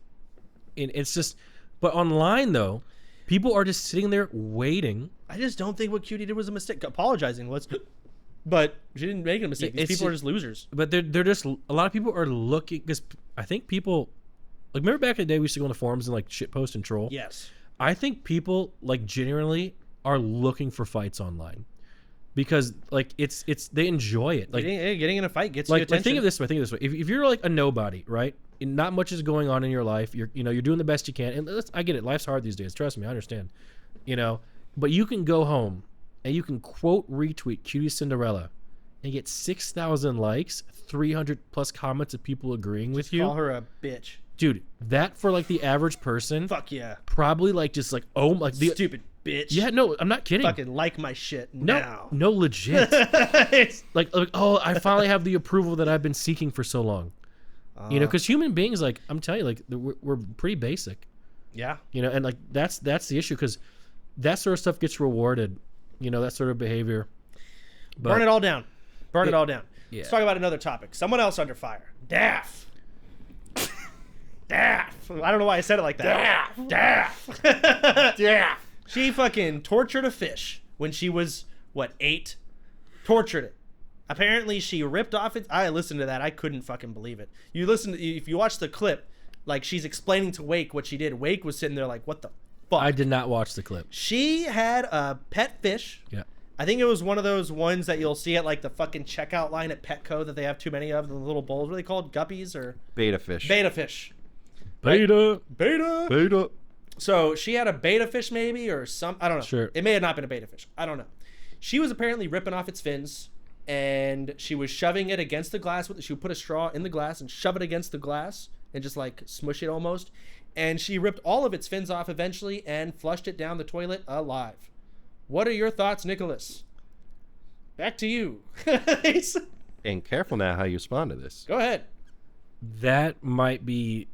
And it's just, but online though, people are just sitting there waiting. I just don't think what Cutie did was a mistake. Apologizing but she didn't make a mistake. These people are just losers. But they're just, a lot of people are looking, because I think people Like, remember back in the day we used to go on the forums and like shitpost and troll? Yes. I think people like genuinely are looking for fights online because like it's they enjoy it. Like getting in a fight gets like, you attention. Like think of this way. If you're like a nobody, right? And not much is going on in your life. You're doing the best you can. And I get it. Life's hard these days. Trust me, I understand. But you can go home and you can quote retweet Cutie Cinderella and get 6,000 likes, 300 plus comments of people agreeing with you. Call her a bitch. Dude, that for like the average person. Fuck yeah. Probably like just like, oh, like the stupid bitch. Yeah, no, I'm not kidding. Fucking like my shit now. No, legit. It's like, oh, I finally have the approval that I've been seeking for so long. Because human beings, like, I'm telling you, like, we're pretty basic. Yeah. And like that's the issue because that sort of stuff gets rewarded. That sort of behavior. But, Burn it all down. Burn it all down. Yeah. Let's talk about another topic. Someone else under fire. Daff. Daff. I don't know why I said it like that. Daff. Daff. She fucking tortured a fish when she was, 8? Tortured it. Apparently she ripped off it. I listened to that. I couldn't fucking believe it. If you watch the clip, like she's explaining to Wake what she did. Wake was sitting there like, what the fuck? I did not watch the clip. She had a pet fish. Yeah. I think it was one of those ones that you'll see at like the fucking checkout line at Petco that they have too many of, the little bowls. What are they called? Guppies or? Beta fish. Beta fish. Beta. Beta. Beta. So she had a beta fish maybe or some, I don't know. Sure. It may have not been a beta fish. I don't know. She was apparently ripping off its fins and she was shoving it against the glass. She would put a straw in the glass and shove it against the glass and just like smush it almost. And she ripped all of its fins off eventually and flushed it down the toilet alive. What are your thoughts, Nicholas? Back to you. And careful now how you respond to this. Go ahead. That might be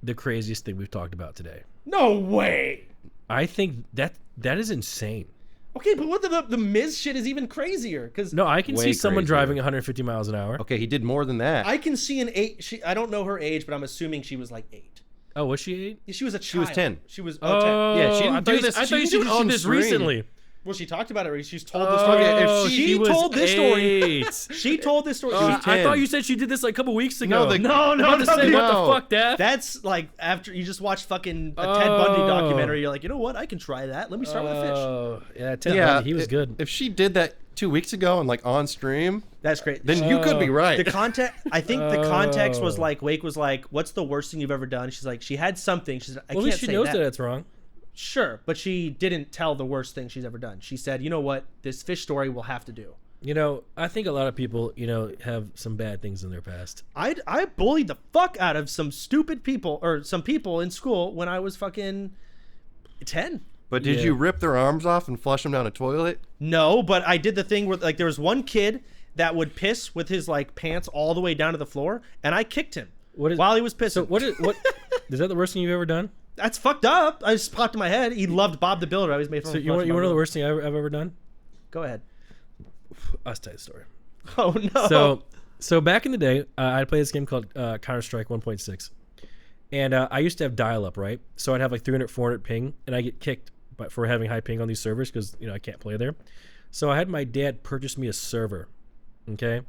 the craziest thing we've talked about today. No way. I think that is insane. Okay, but what the Miz shit is even crazier. No, I can Way see someone crazier. driving 150 miles an hour. Okay, he did more than that. I can see an 8. I don't know her age, but I'm assuming she was like 8. Oh, was she 8? She was a child. She was 10. She was 10. Yeah, she didn't do this. I thought you She said all didn't this stream. recently. Well, she talked about it. She's told this story. Oh, If she was told this story. 8. She told this story. I 10. thought you said she did this like a couple weeks ago. No, no. What the fuck, Daph? That's like after you just watched fucking a Ted Bundy documentary. You're like, you know what? I can try that. Let me start with a fish. Oh, yeah, Ted Bundy, he was good. If she did that 2 weeks ago and like on stream, That's great. then you could be right. The context, I think the context was like, Wake was like, what's the worst thing you've ever done? She's like, she had something. She's like, I Well, at can't least she say knows that. that it's wrong. Sure, but she didn't tell the worst thing she's ever done. She said, you know what? This fish story will have to do. I think a lot of people, have some bad things in their past. I bullied the fuck out of some stupid people or some people in school when I was fucking 10. But did you rip their arms off and flush them down a toilet? No, but I did the thing where like there was one kid that would piss with his like pants all the way down to the floor, and I kicked him while he was pissing. So what is that the worst thing you've ever done? That's fucked up. I just popped in my head. He loved Bob the Builder. I always made fun So of you want to Bob know the the worst thing I've ever done? Go ahead. I'll tell you the story. Oh no. So back in the day, I played this game called Counter-Strike 1.6, and I used to have dial-up, right? So I'd have like 300, 400 ping, and I get kicked for having high ping on these servers because I can't play there. So I had my dad purchase me a server, okay?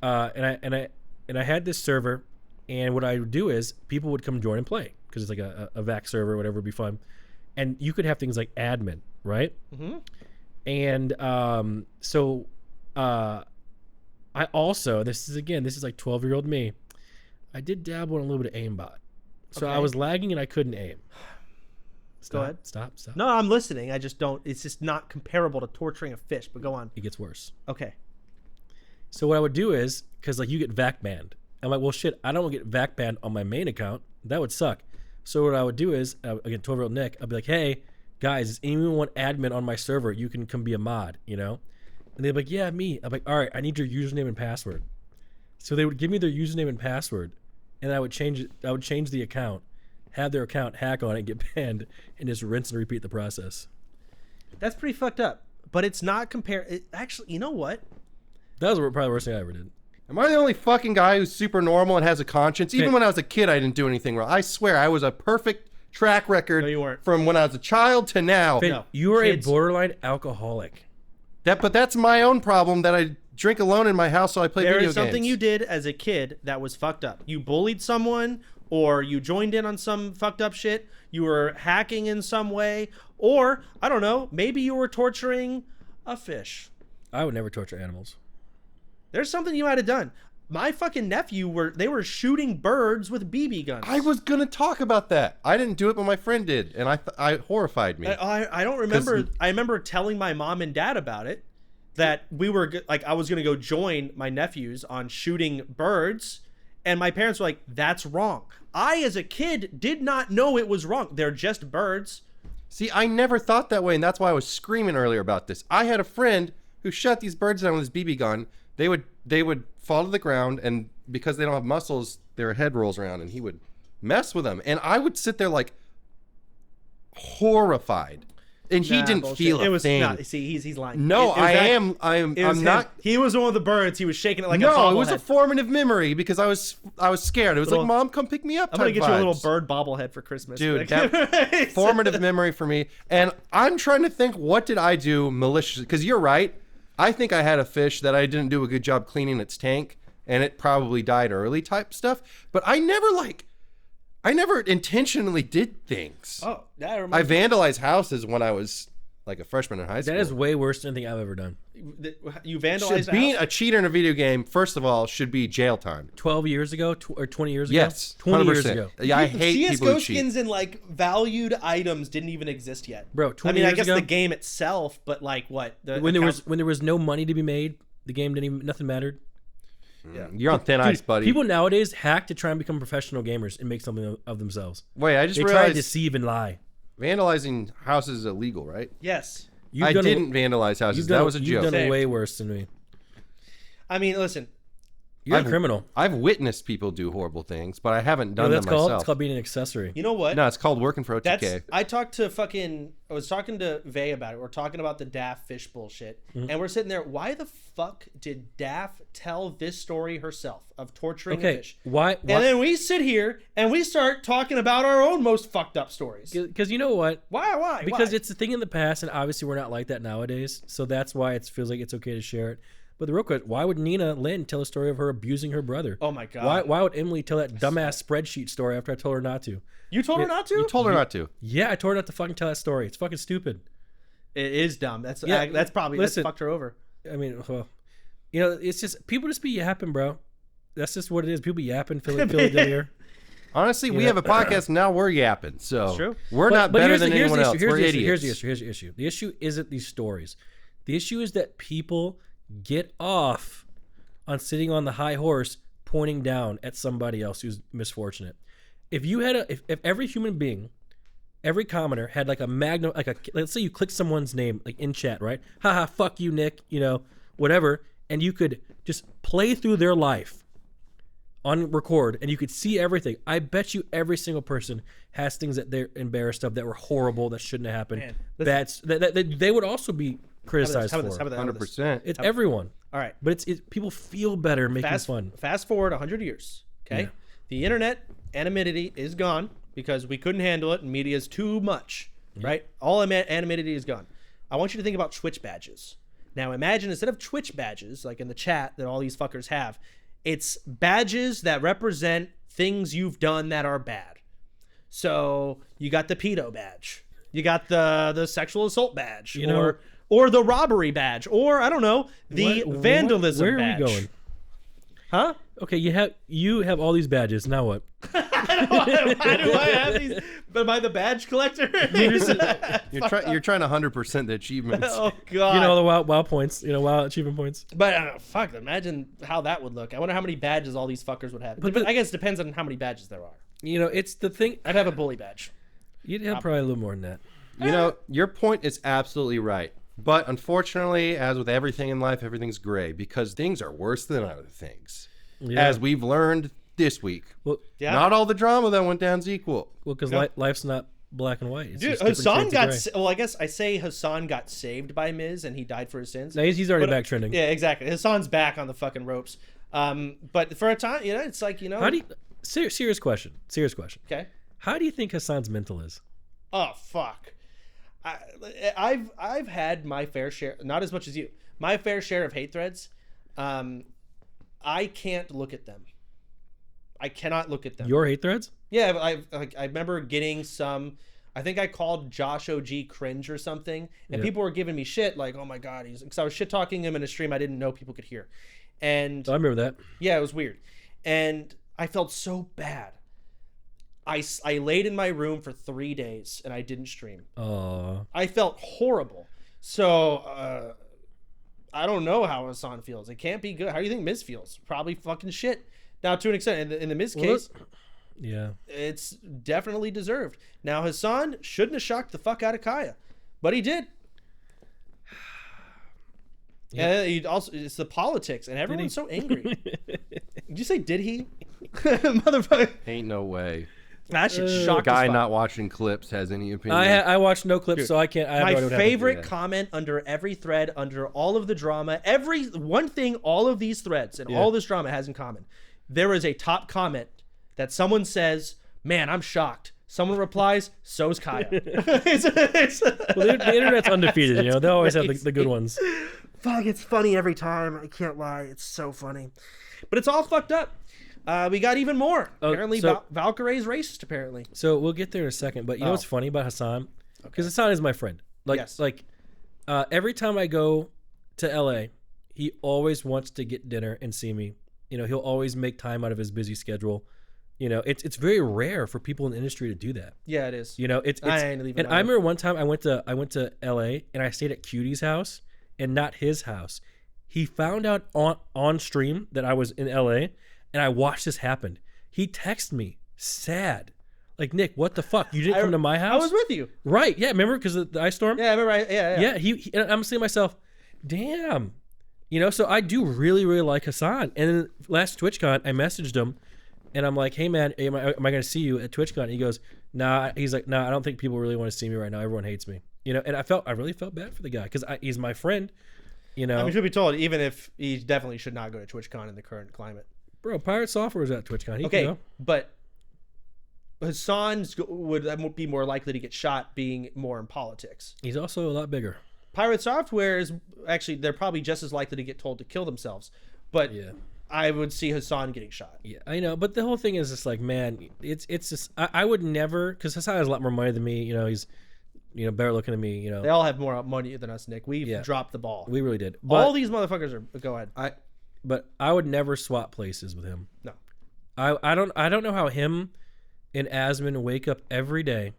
And I had this server, and what I would do is people would come join and play because it's like a VAC server, or whatever, would be fun, and you could have things like admin, right? Mm-hmm. And so I also, this is like 12-year-old me, I did dabble in a little bit of aimbot. So I was lagging and I couldn't aim. Go ahead. Stop. No, I'm listening. I just don't. It's just not comparable to torturing a fish. But go on. It gets worse. Okay. So what I would do is, because like you get VAC banned, I'm like, well, shit, I don't want to get VAC banned on my main account. That would suck. So what I would do is, again, 12-year-old Nick, I'd be like, hey, guys, does anyone want admin on my server? You can come be a mod, And they'd be like, yeah, me. I'm like, all right, I need your username and password. So they would give me their username and password, and I would change it. I would change the account, have their account hack on it, get banned, and just rinse and repeat the process. That's pretty fucked up. But it's not actually, you know what? That was probably the worst thing I ever did. Am I the only fucking guy who's super normal and has a conscience? Even when I was a kid, I didn't do anything wrong. I swear, I was a perfect track record. No, you weren't. From when I was a child to now. No. You were Kids. a borderline alcoholic. But that's my own problem that I drink alone in my house, so I play There video is something games. you did as a kid that was fucked up. You bullied someone, or you joined in on some fucked up shit, you were hacking in some way, or I don't know, maybe you were torturing a fish. I would never torture animals. There's something you might have done. My fucking nephew were shooting birds with BB guns. I was gonna talk about that. I didn't do it, but my friend did, and I horrified me. I don't remember. I remember telling my mom and dad about it. That we were like, I was gonna go join my nephews on shooting birds, and my parents were like, "That's wrong." I, as a kid, did not know it was wrong. They're just birds. See, I never thought that way, and that's why I was screaming earlier about this. I had a friend who shot these birds down with his BB gun. They would fall to the ground, and because they don't have muscles, their head rolls around, and he would mess with them. And I would sit there like horrified. And he didn't feel a thing. Not, see, he's lying. No, I'm not. He was one of the birds. He was shaking it like a No, bobblehead. it was a formative memory because I was scared. It was like, Mom, come pick me up. I'm gonna get you a little bird bobblehead for Christmas, dude. That formative memory for me. And I'm trying to think, what did I do maliciously? Because you're right. I think I had a fish that I didn't do a good job cleaning its tank, and it probably died early type stuff. But I never intentionally did things. Oh, that reminds I vandalized houses when I was like a freshman in high school. That is way worse than anything I've ever done. You vandalized being a cheater in a video game, first of all, should be jail time. 12 years ago or 20 years ago? Yes, 20 years 100%. ago. Yeah, I hate people who CSGO cheat. skins and like valued items didn't even exist yet. Bro, 20 I years guess ago, the game itself, but like what? When there was no money to be made, the game nothing mattered. Yeah. You're on thin ice, buddy. People nowadays hack to try and become professional gamers and make something of themselves. Wait, I just They try realized to deceive and lie. vandalizing houses is illegal, right? Yes. I didn't vandalize houses. That was a joke. You've done way worse than me. I mean, listen. You're a criminal. I've witnessed people do horrible things, but I haven't done them called? myself. It's called being an accessory. You know what? No, it's called working for OTK. I was talking to Vay about it. We're talking about the Daff fish bullshit. And we're sitting there, why the fuck did Daff tell this story herself of torturing a fish? Why? And then we sit here and we start talking about our own most fucked up stories. Because you know what? Why? Because it's a thing in the past, and obviously we're not like that nowadays. So that's why it feels like it's okay to share it. But the real question, why would Nina Lynn tell a story of her abusing her brother? Oh my God. Why would Emily tell that dumbass spreadsheet story after I told her not to? You told her not to? You told her not to. Yeah, I told her not to fucking tell that story. It's fucking stupid. It is dumb. That's probably listen, that's fucked her over. I mean, well, you know, it's just people just be yapping, bro. That's just what it is. People be yapping, filling the air. Honestly, we have a podcast now. We're yapping, so true. We're not better than anyone else. Here's We're the idiots. issue. Here's the issue. The issue isn't these stories. The issue is that people get off on sitting on the high horse, pointing down at somebody else who's misfortunate. If you had if every human being, every commenter had like a magnum, let's say you click someone's name like in chat, right? Haha, fuck you, Nick. You know, whatever, and you could just play through their life on record, and you could see everything. I bet you every single person has things that they're embarrassed of that were horrible that shouldn't have happened. Man, that they would also be criticized How for. about this? 100%. It's everyone. All right. But it's people feel better making fun. Fast forward 100 years. Okay. Yeah. The internet anonymity is gone because we couldn't handle it and media is too much. Right. All anonymity is gone. I want you to think about Twitch badges. Now imagine instead of Twitch badges like in the chat that all these fuckers have, it's badges that represent things you've done that are bad. So you got the pedo badge. You got the sexual assault badge. Or the robbery badge, or I don't know, the vandalism badge. Where are we going? Huh? Okay, you have all these badges. Now what? Why do I have these? Am I the badge collector? You're trying to 100% the achievements. Oh God! You know the wow points. You know wow achievement points. But fuck, imagine how that would look. I wonder how many badges all these fuckers would have. But I guess it depends on how many badges there are. You know, it's the thing. I'd have a bully badge. You'd have probably a little more than that. You know, your point is absolutely right. But unfortunately, as with everything in life, everything's gray because things are worse than other things. Yeah. As we've learned this week. Well, not all the drama that went down is equal. Well, because life's not black and white. It's dude, Hassan I guess I say Hassan got saved by Miz and he died for his sins. No, he's already back trending. Yeah, exactly. Hassan's back on the fucking ropes. But for a time, it's like, How do you, serious question. Okay. How do you think Hassan's mental is? Oh, fuck. I've had my fair share, not as much as you, my fair share of hate threads. I can't look at them. I cannot look at them. Your hate threads? Yeah, I remember getting some. I think I called Josh OG cringe or something, and people were giving me shit like, "Oh my god," because I was shit talking him in a stream I didn't know people could hear, and I remember that. Yeah, it was weird, and I felt so bad. I laid in my room for 3 days and I didn't stream. I felt horrible. So I don't know how Hassan feels. It can't be good. How do you think Miz feels? Probably fucking shit. Now, to an extent, in the Miz case, yeah, it's definitely deserved. Now, Hassan shouldn't have shocked the fuck out of Kaya, but he did. Yeah. And he also, it's the politics, and everyone's so angry. Did you say did he? Motherfucker. Ain't no way. That should shock. Guy not watching clips has any opinion. I watched no clips, so I can't. My favorite comment under every thread, under all of the drama, every one thing, all of these threads and all this drama has in common. There is a top comment that someone says, "Man, I'm shocked." Someone replies, "So's Kaya." Well, the internet's undefeated. You know, they always have the good ones. Fuck, it's funny every time. I can't lie, it's so funny, but it's all fucked up. We got even more. Apparently, valkyrae's racist. Apparently. So we'll get there in a second. But you know what's funny about Hassan? Because Hassan is my friend. Every time I go to LA, he always wants to get dinner and see me. You know, he'll always make time out of his busy schedule. You know, it's very rare for people in the industry to do that. Yeah, it is. You know, I remember one time I went to LA and I stayed at Cutie's house and not his house. He found out on stream that I was in LA. And I watched this happen. He texted me, sad. Like, Nick, what the fuck? You didn't come to my house? I was with you. Right, yeah, remember? Because of the ice storm? Yeah, I remember. Yeah. And I'm saying to myself, damn. You know, so I do really, really like Hassan. And then last TwitchCon, I messaged him. And I'm like, hey, man, am I going to see you at TwitchCon? And he goes, nah. He's like, nah, I don't think people really want to see me right now. Everyone hates me. You know, and I really felt bad for the guy. Because he's my friend, you know. I mean, should be told, even if he definitely should not go to TwitchCon in the current climate. Bro, Pirate Software is at TwitchCon. Okay, but Hassan would be more likely to get shot being more in politics. He's also a lot bigger. Pirate Software is actually, they're probably just as likely to get told to kill themselves. But I would see Hassan getting shot. Yeah, I know. But the whole thing is just like, man, it's just, I would never, because Hassan has a lot more money than me. You know, he's, you know, better looking than me. You know, they all have more money than us, Nick. We've dropped the ball. We really did. But all these motherfuckers are, go ahead. But I would never swap places with him. No. I don't know how him and Asmon wake up every day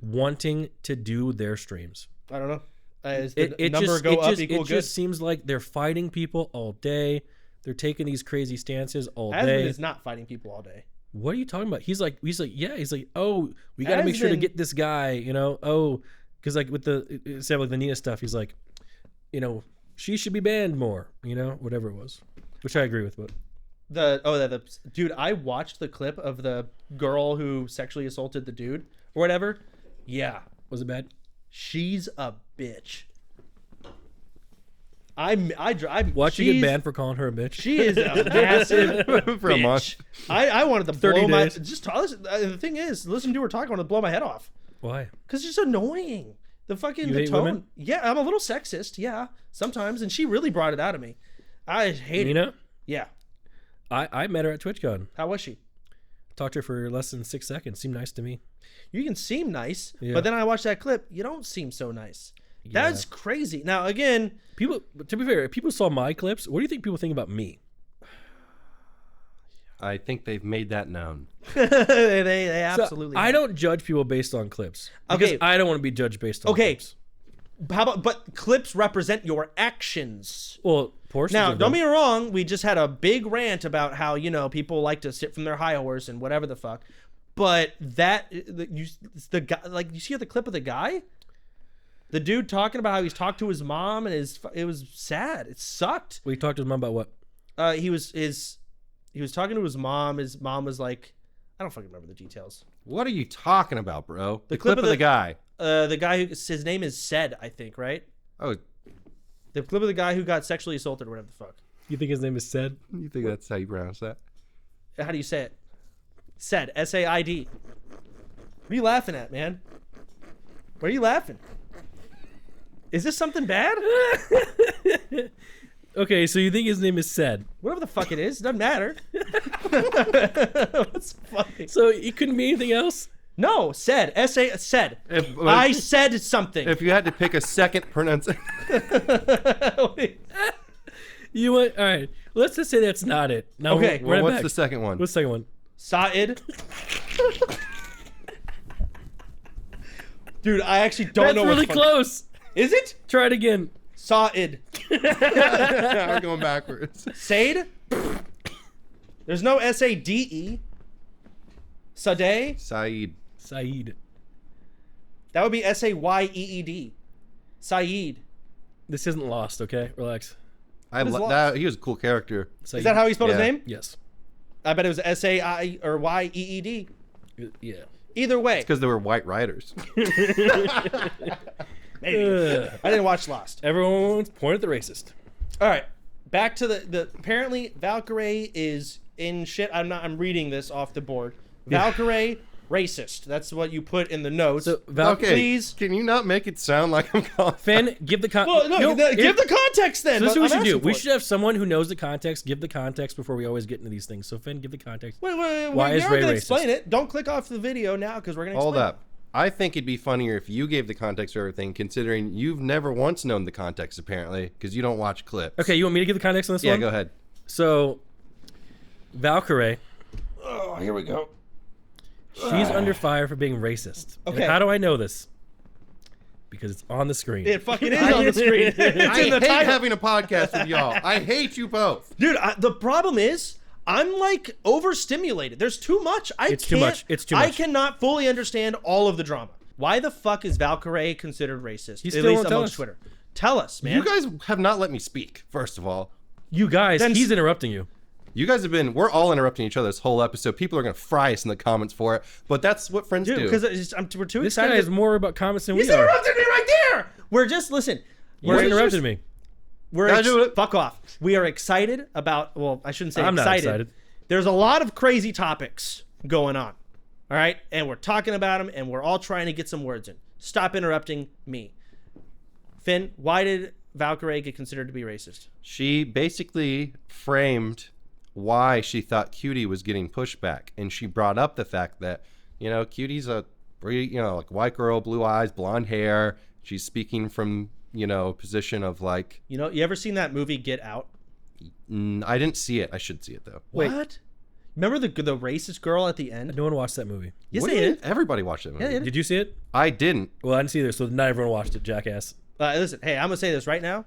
wanting to do their streams. I don't know. It just seems like they're fighting people all day. They're taking these crazy stances all day. Asmon is not fighting people all day. What are you talking about? He's like, oh, we got to make sure to get this guy, you know? Oh, because like with the Nina stuff, he's like, you know, she should be banned more, you know, whatever it was, which I agree with. But dude, I watched the clip of the girl who sexually assaulted the dude or whatever. Yeah, was it bad? She's a bitch. I watch you get banned for calling her a bitch. She is a massive for a month. I wanted to blow my the thing is, listen to her talk. I want to blow my head off. Why? Because it's just annoying. The tone. Women? Yeah, I'm a little sexist. Yeah, sometimes, and she really brought it out of me. I hate Nina? it. Yeah. I met her at TwitchCon. How was she? Talked to her for less than 6 seconds. Seemed nice to me. You can seem nice, but then I watched that clip. You don't seem so nice. Yeah. That's crazy. Now, again, to be fair, if people saw my clips, what do you think people think about me? I think they've made that known. they absolutely. So I don't judge people based on clips. Because I don't want to be judged based on clips. How about, but clips represent your actions. Well, portions. Now, don't be wrong. We just had a big rant about how, you know, people like to sit from their high horse and whatever the fuck. But the guy, like, you see the clip of the guy, the dude talking about how he's talked to his mom and it was sad. It sucked. We talked to his mom about what? He was talking to his mom. His mom was like, I don't fucking remember the details. What are you talking about, bro? The clip of the guy. The guy his name is Said, I think, right? Oh. The clip of the guy who got sexually assaulted or whatever the fuck. You think his name is Said? You think that's how you pronounce that? How do you say it? Said. S-A-I-D. What are you laughing at, man? What are you laughing? Is this something bad? Okay, so you think his name is Sed? Whatever the fuck it is, doesn't matter. What's funny? So it couldn't be anything else? No, said. S-A, said. I said something. If you had to pick a second pronunciation. You went, all right, let's just say that's not it. Now, okay. Well, what's the second one? What's the second one? Sa'id. Dude, I actually don't know That's really what's close. Is it? Try it again. Sa'id. We're going backwards. Said? There's no S-A-D-E. Sadeh? Saeed. That would be S-A-Y-E-E-D. Saeed. This isn't Lost, okay? Relax. He was a cool character. Saeed. Is that how he spelled his name? Yes. I bet it was S-A-I or Y-E-E-D. Yeah. Either way. It's because they were white riders. Maybe. I didn't watch Lost. Everyone's pointed at the racist. All right. Back to the apparently valkyrae is in shit. I'm reading this off the board. Valkyrae racist. That's what you put in the notes. So, Okay, please. can you not make it sound like I'm calling? Finn, give the context. Well, no, give the context then. So this is what we I'm should do. asking We for it. should have someone who knows the context give the context before we always get into these things. So Finn, give the context. Wait, Why we is are Ray going to racist? explain it. Don't click off the video now because we're going to explain Hold up. I think it'd be funnier if you gave the context for everything, considering you've never once known the context, apparently, because you don't watch clips. Okay, you want me to give the context on this Yeah, one? go ahead. So, Valkyrae, Oh, here we go. she's under fire for being racist. And Okay. how do I know this? Because it's on the screen. It fucking is on the screen. It's I in the hate title. having a podcast with y'all. I hate you both. Dude, the problem is I'm like overstimulated. There's too much. It's too much. It's too I much. cannot fully understand all of the drama. Why the fuck is Valkyrae considered racist? You At still least won't tell amongst us. Twitter. Tell us, man. You guys have not let me speak, first of all. You guys, Then- he's interrupting you. You guys we're all interrupting each other this whole episode. People are going to fry us in the comments for it, but that's what friends Dude, do. because we're too This excited. guy is more about comments than He's we are. interrupted me right there. We're just listen. You interrupted me. We're do it. fuck off. We are excited about. Well, I shouldn't say I'm not excited. excited. There's a lot of crazy topics going on. All right, and we're talking about them, and we're all trying to get some words in. Stop interrupting me. Finn, why did Valkyrae get considered to be racist? She basically framed why she thought Cutie was getting pushback, and she brought up the fact that, Cutie's a like white girl, blue eyes, blonde hair. She's speaking from, a position of like, You ever seen that movie Get Out? I didn't see it. I should see it though. Wait. What? Remember the racist girl at the end? No one watched that movie. Yes, What they do you did. mean? Everybody watched that movie. Yeah, they did. Did you see it? I didn't. Well, I didn't see either, so not everyone watched it, jackass. Listen, hey, I'm gonna say this right now.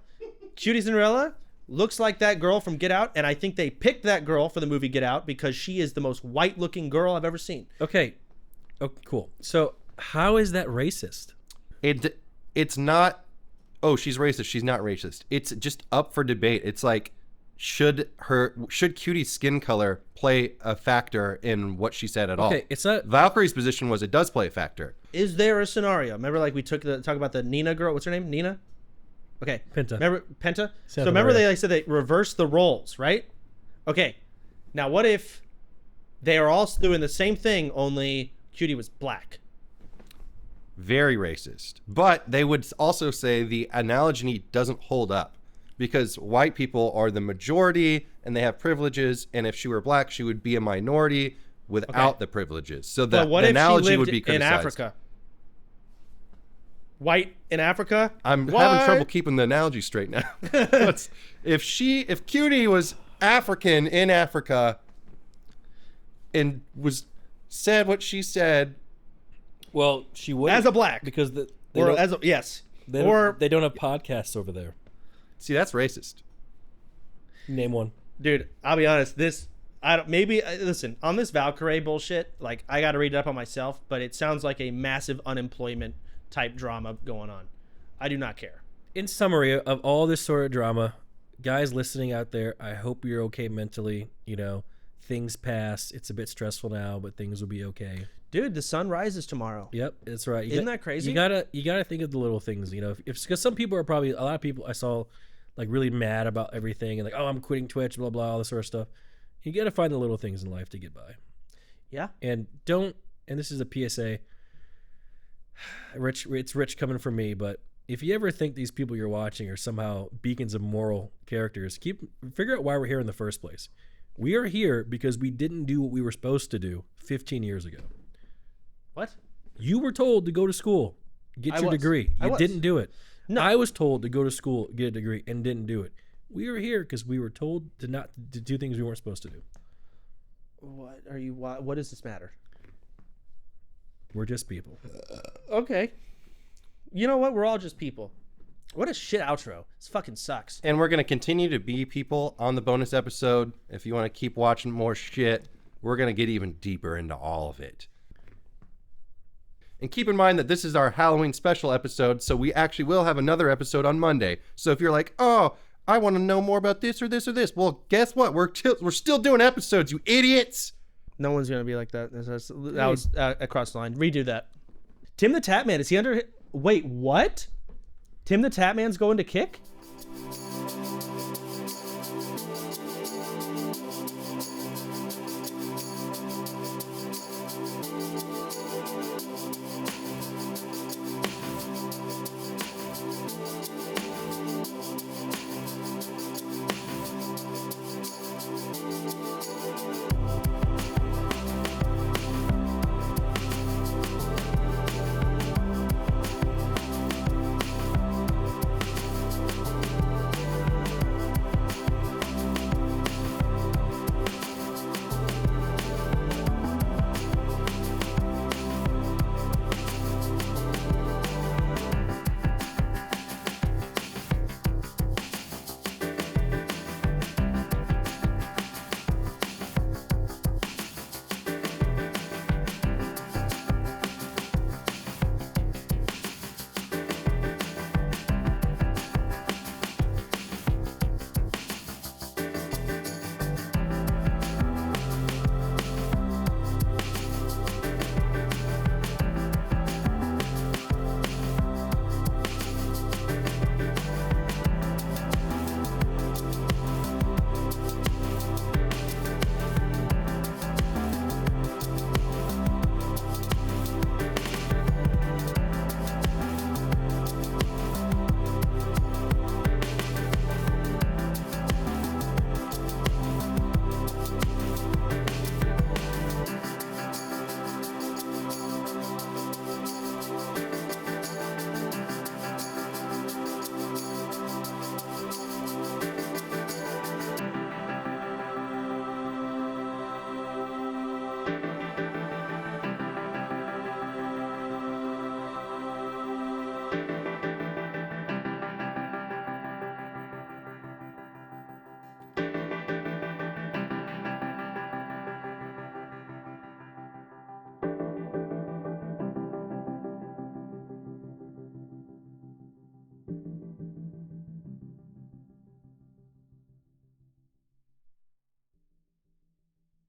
Cutie Cinderella looks like that girl from Get Out, and I think they picked that girl for the movie Get Out because she is the most white-looking girl I've ever seen. Okay. Oh, cool. So, how is that racist? It's not, oh, she's racist. She's not racist. It's just up for debate. It's like, should Cutie's skin color play a factor in what she said at all? Okay, it's not. Valkyrie's position was it does play a factor. Is there a scenario? Remember, like we talk about the Nina girl. What's her name? Nina. Okay. Penta. Remember Penta? So Santa remember Maria. they said they reversed the roles, right? Okay. Now what if they are all doing the same thing, only Cutie was black? Very racist. But they would also say the analogy doesn't hold up because white people are the majority and they have privileges, and if she were black, she would be a minority without the privileges. So the But what if she analogy lived would be in criticized. Africa? White in Africa? I'm What? having trouble keeping the analogy straight now. If Cutie was African in Africa and said what she said, Well, she would As a black. because they Or don't, yes. they Or don't, they don't have podcasts over there. see, that's racist. Name one. dude, I'll be honest. Listen, on this Valkyrae bullshit, like I got to read it up on myself, but it sounds like a massive unemployment type drama going on. I do not care. In summary of all this sort of drama, guys listening out there, I hope you're okay mentally. Things pass. It's a bit stressful now, but things will be okay. Dude, the sun rises tomorrow. Yep, that's right. Isn't that crazy? You gotta think of the little things. Because some people are probably a lot of people I saw like really mad about everything and like, oh, I'm quitting Twitch, blah blah, all this sort of stuff. You gotta find the little things in life to get by. Yeah. And this is a PSA. It's rich coming from me, but if you ever think these people you're watching are somehow beacons of moral characters, figure out why we're here in the first place. We are here because we didn't do what we were supposed to do 15 years ago. What? You were told to go to school, get your degree. You didn't do it. No. I was told to go to school, get a degree, and didn't do it. We are here because we were told to do things we weren't supposed to do. What does this matter? We're just people. Okay. You know what? We're all just people. What a shit outro. This fucking sucks. And we're going to continue to be people on the bonus episode. If you want to keep watching more shit, we're going to get even deeper into all of it. And keep in mind that this is our Halloween special episode, so we actually will have another episode on Monday. So if you're like, oh, I want to know more about this or this or this, well, guess what? We're still doing episodes, you idiots. No one's going to be like that. That was across the line. Redo that. Tim the Tatman, is he under... Wait, what? Tim the Tatman's going to kick?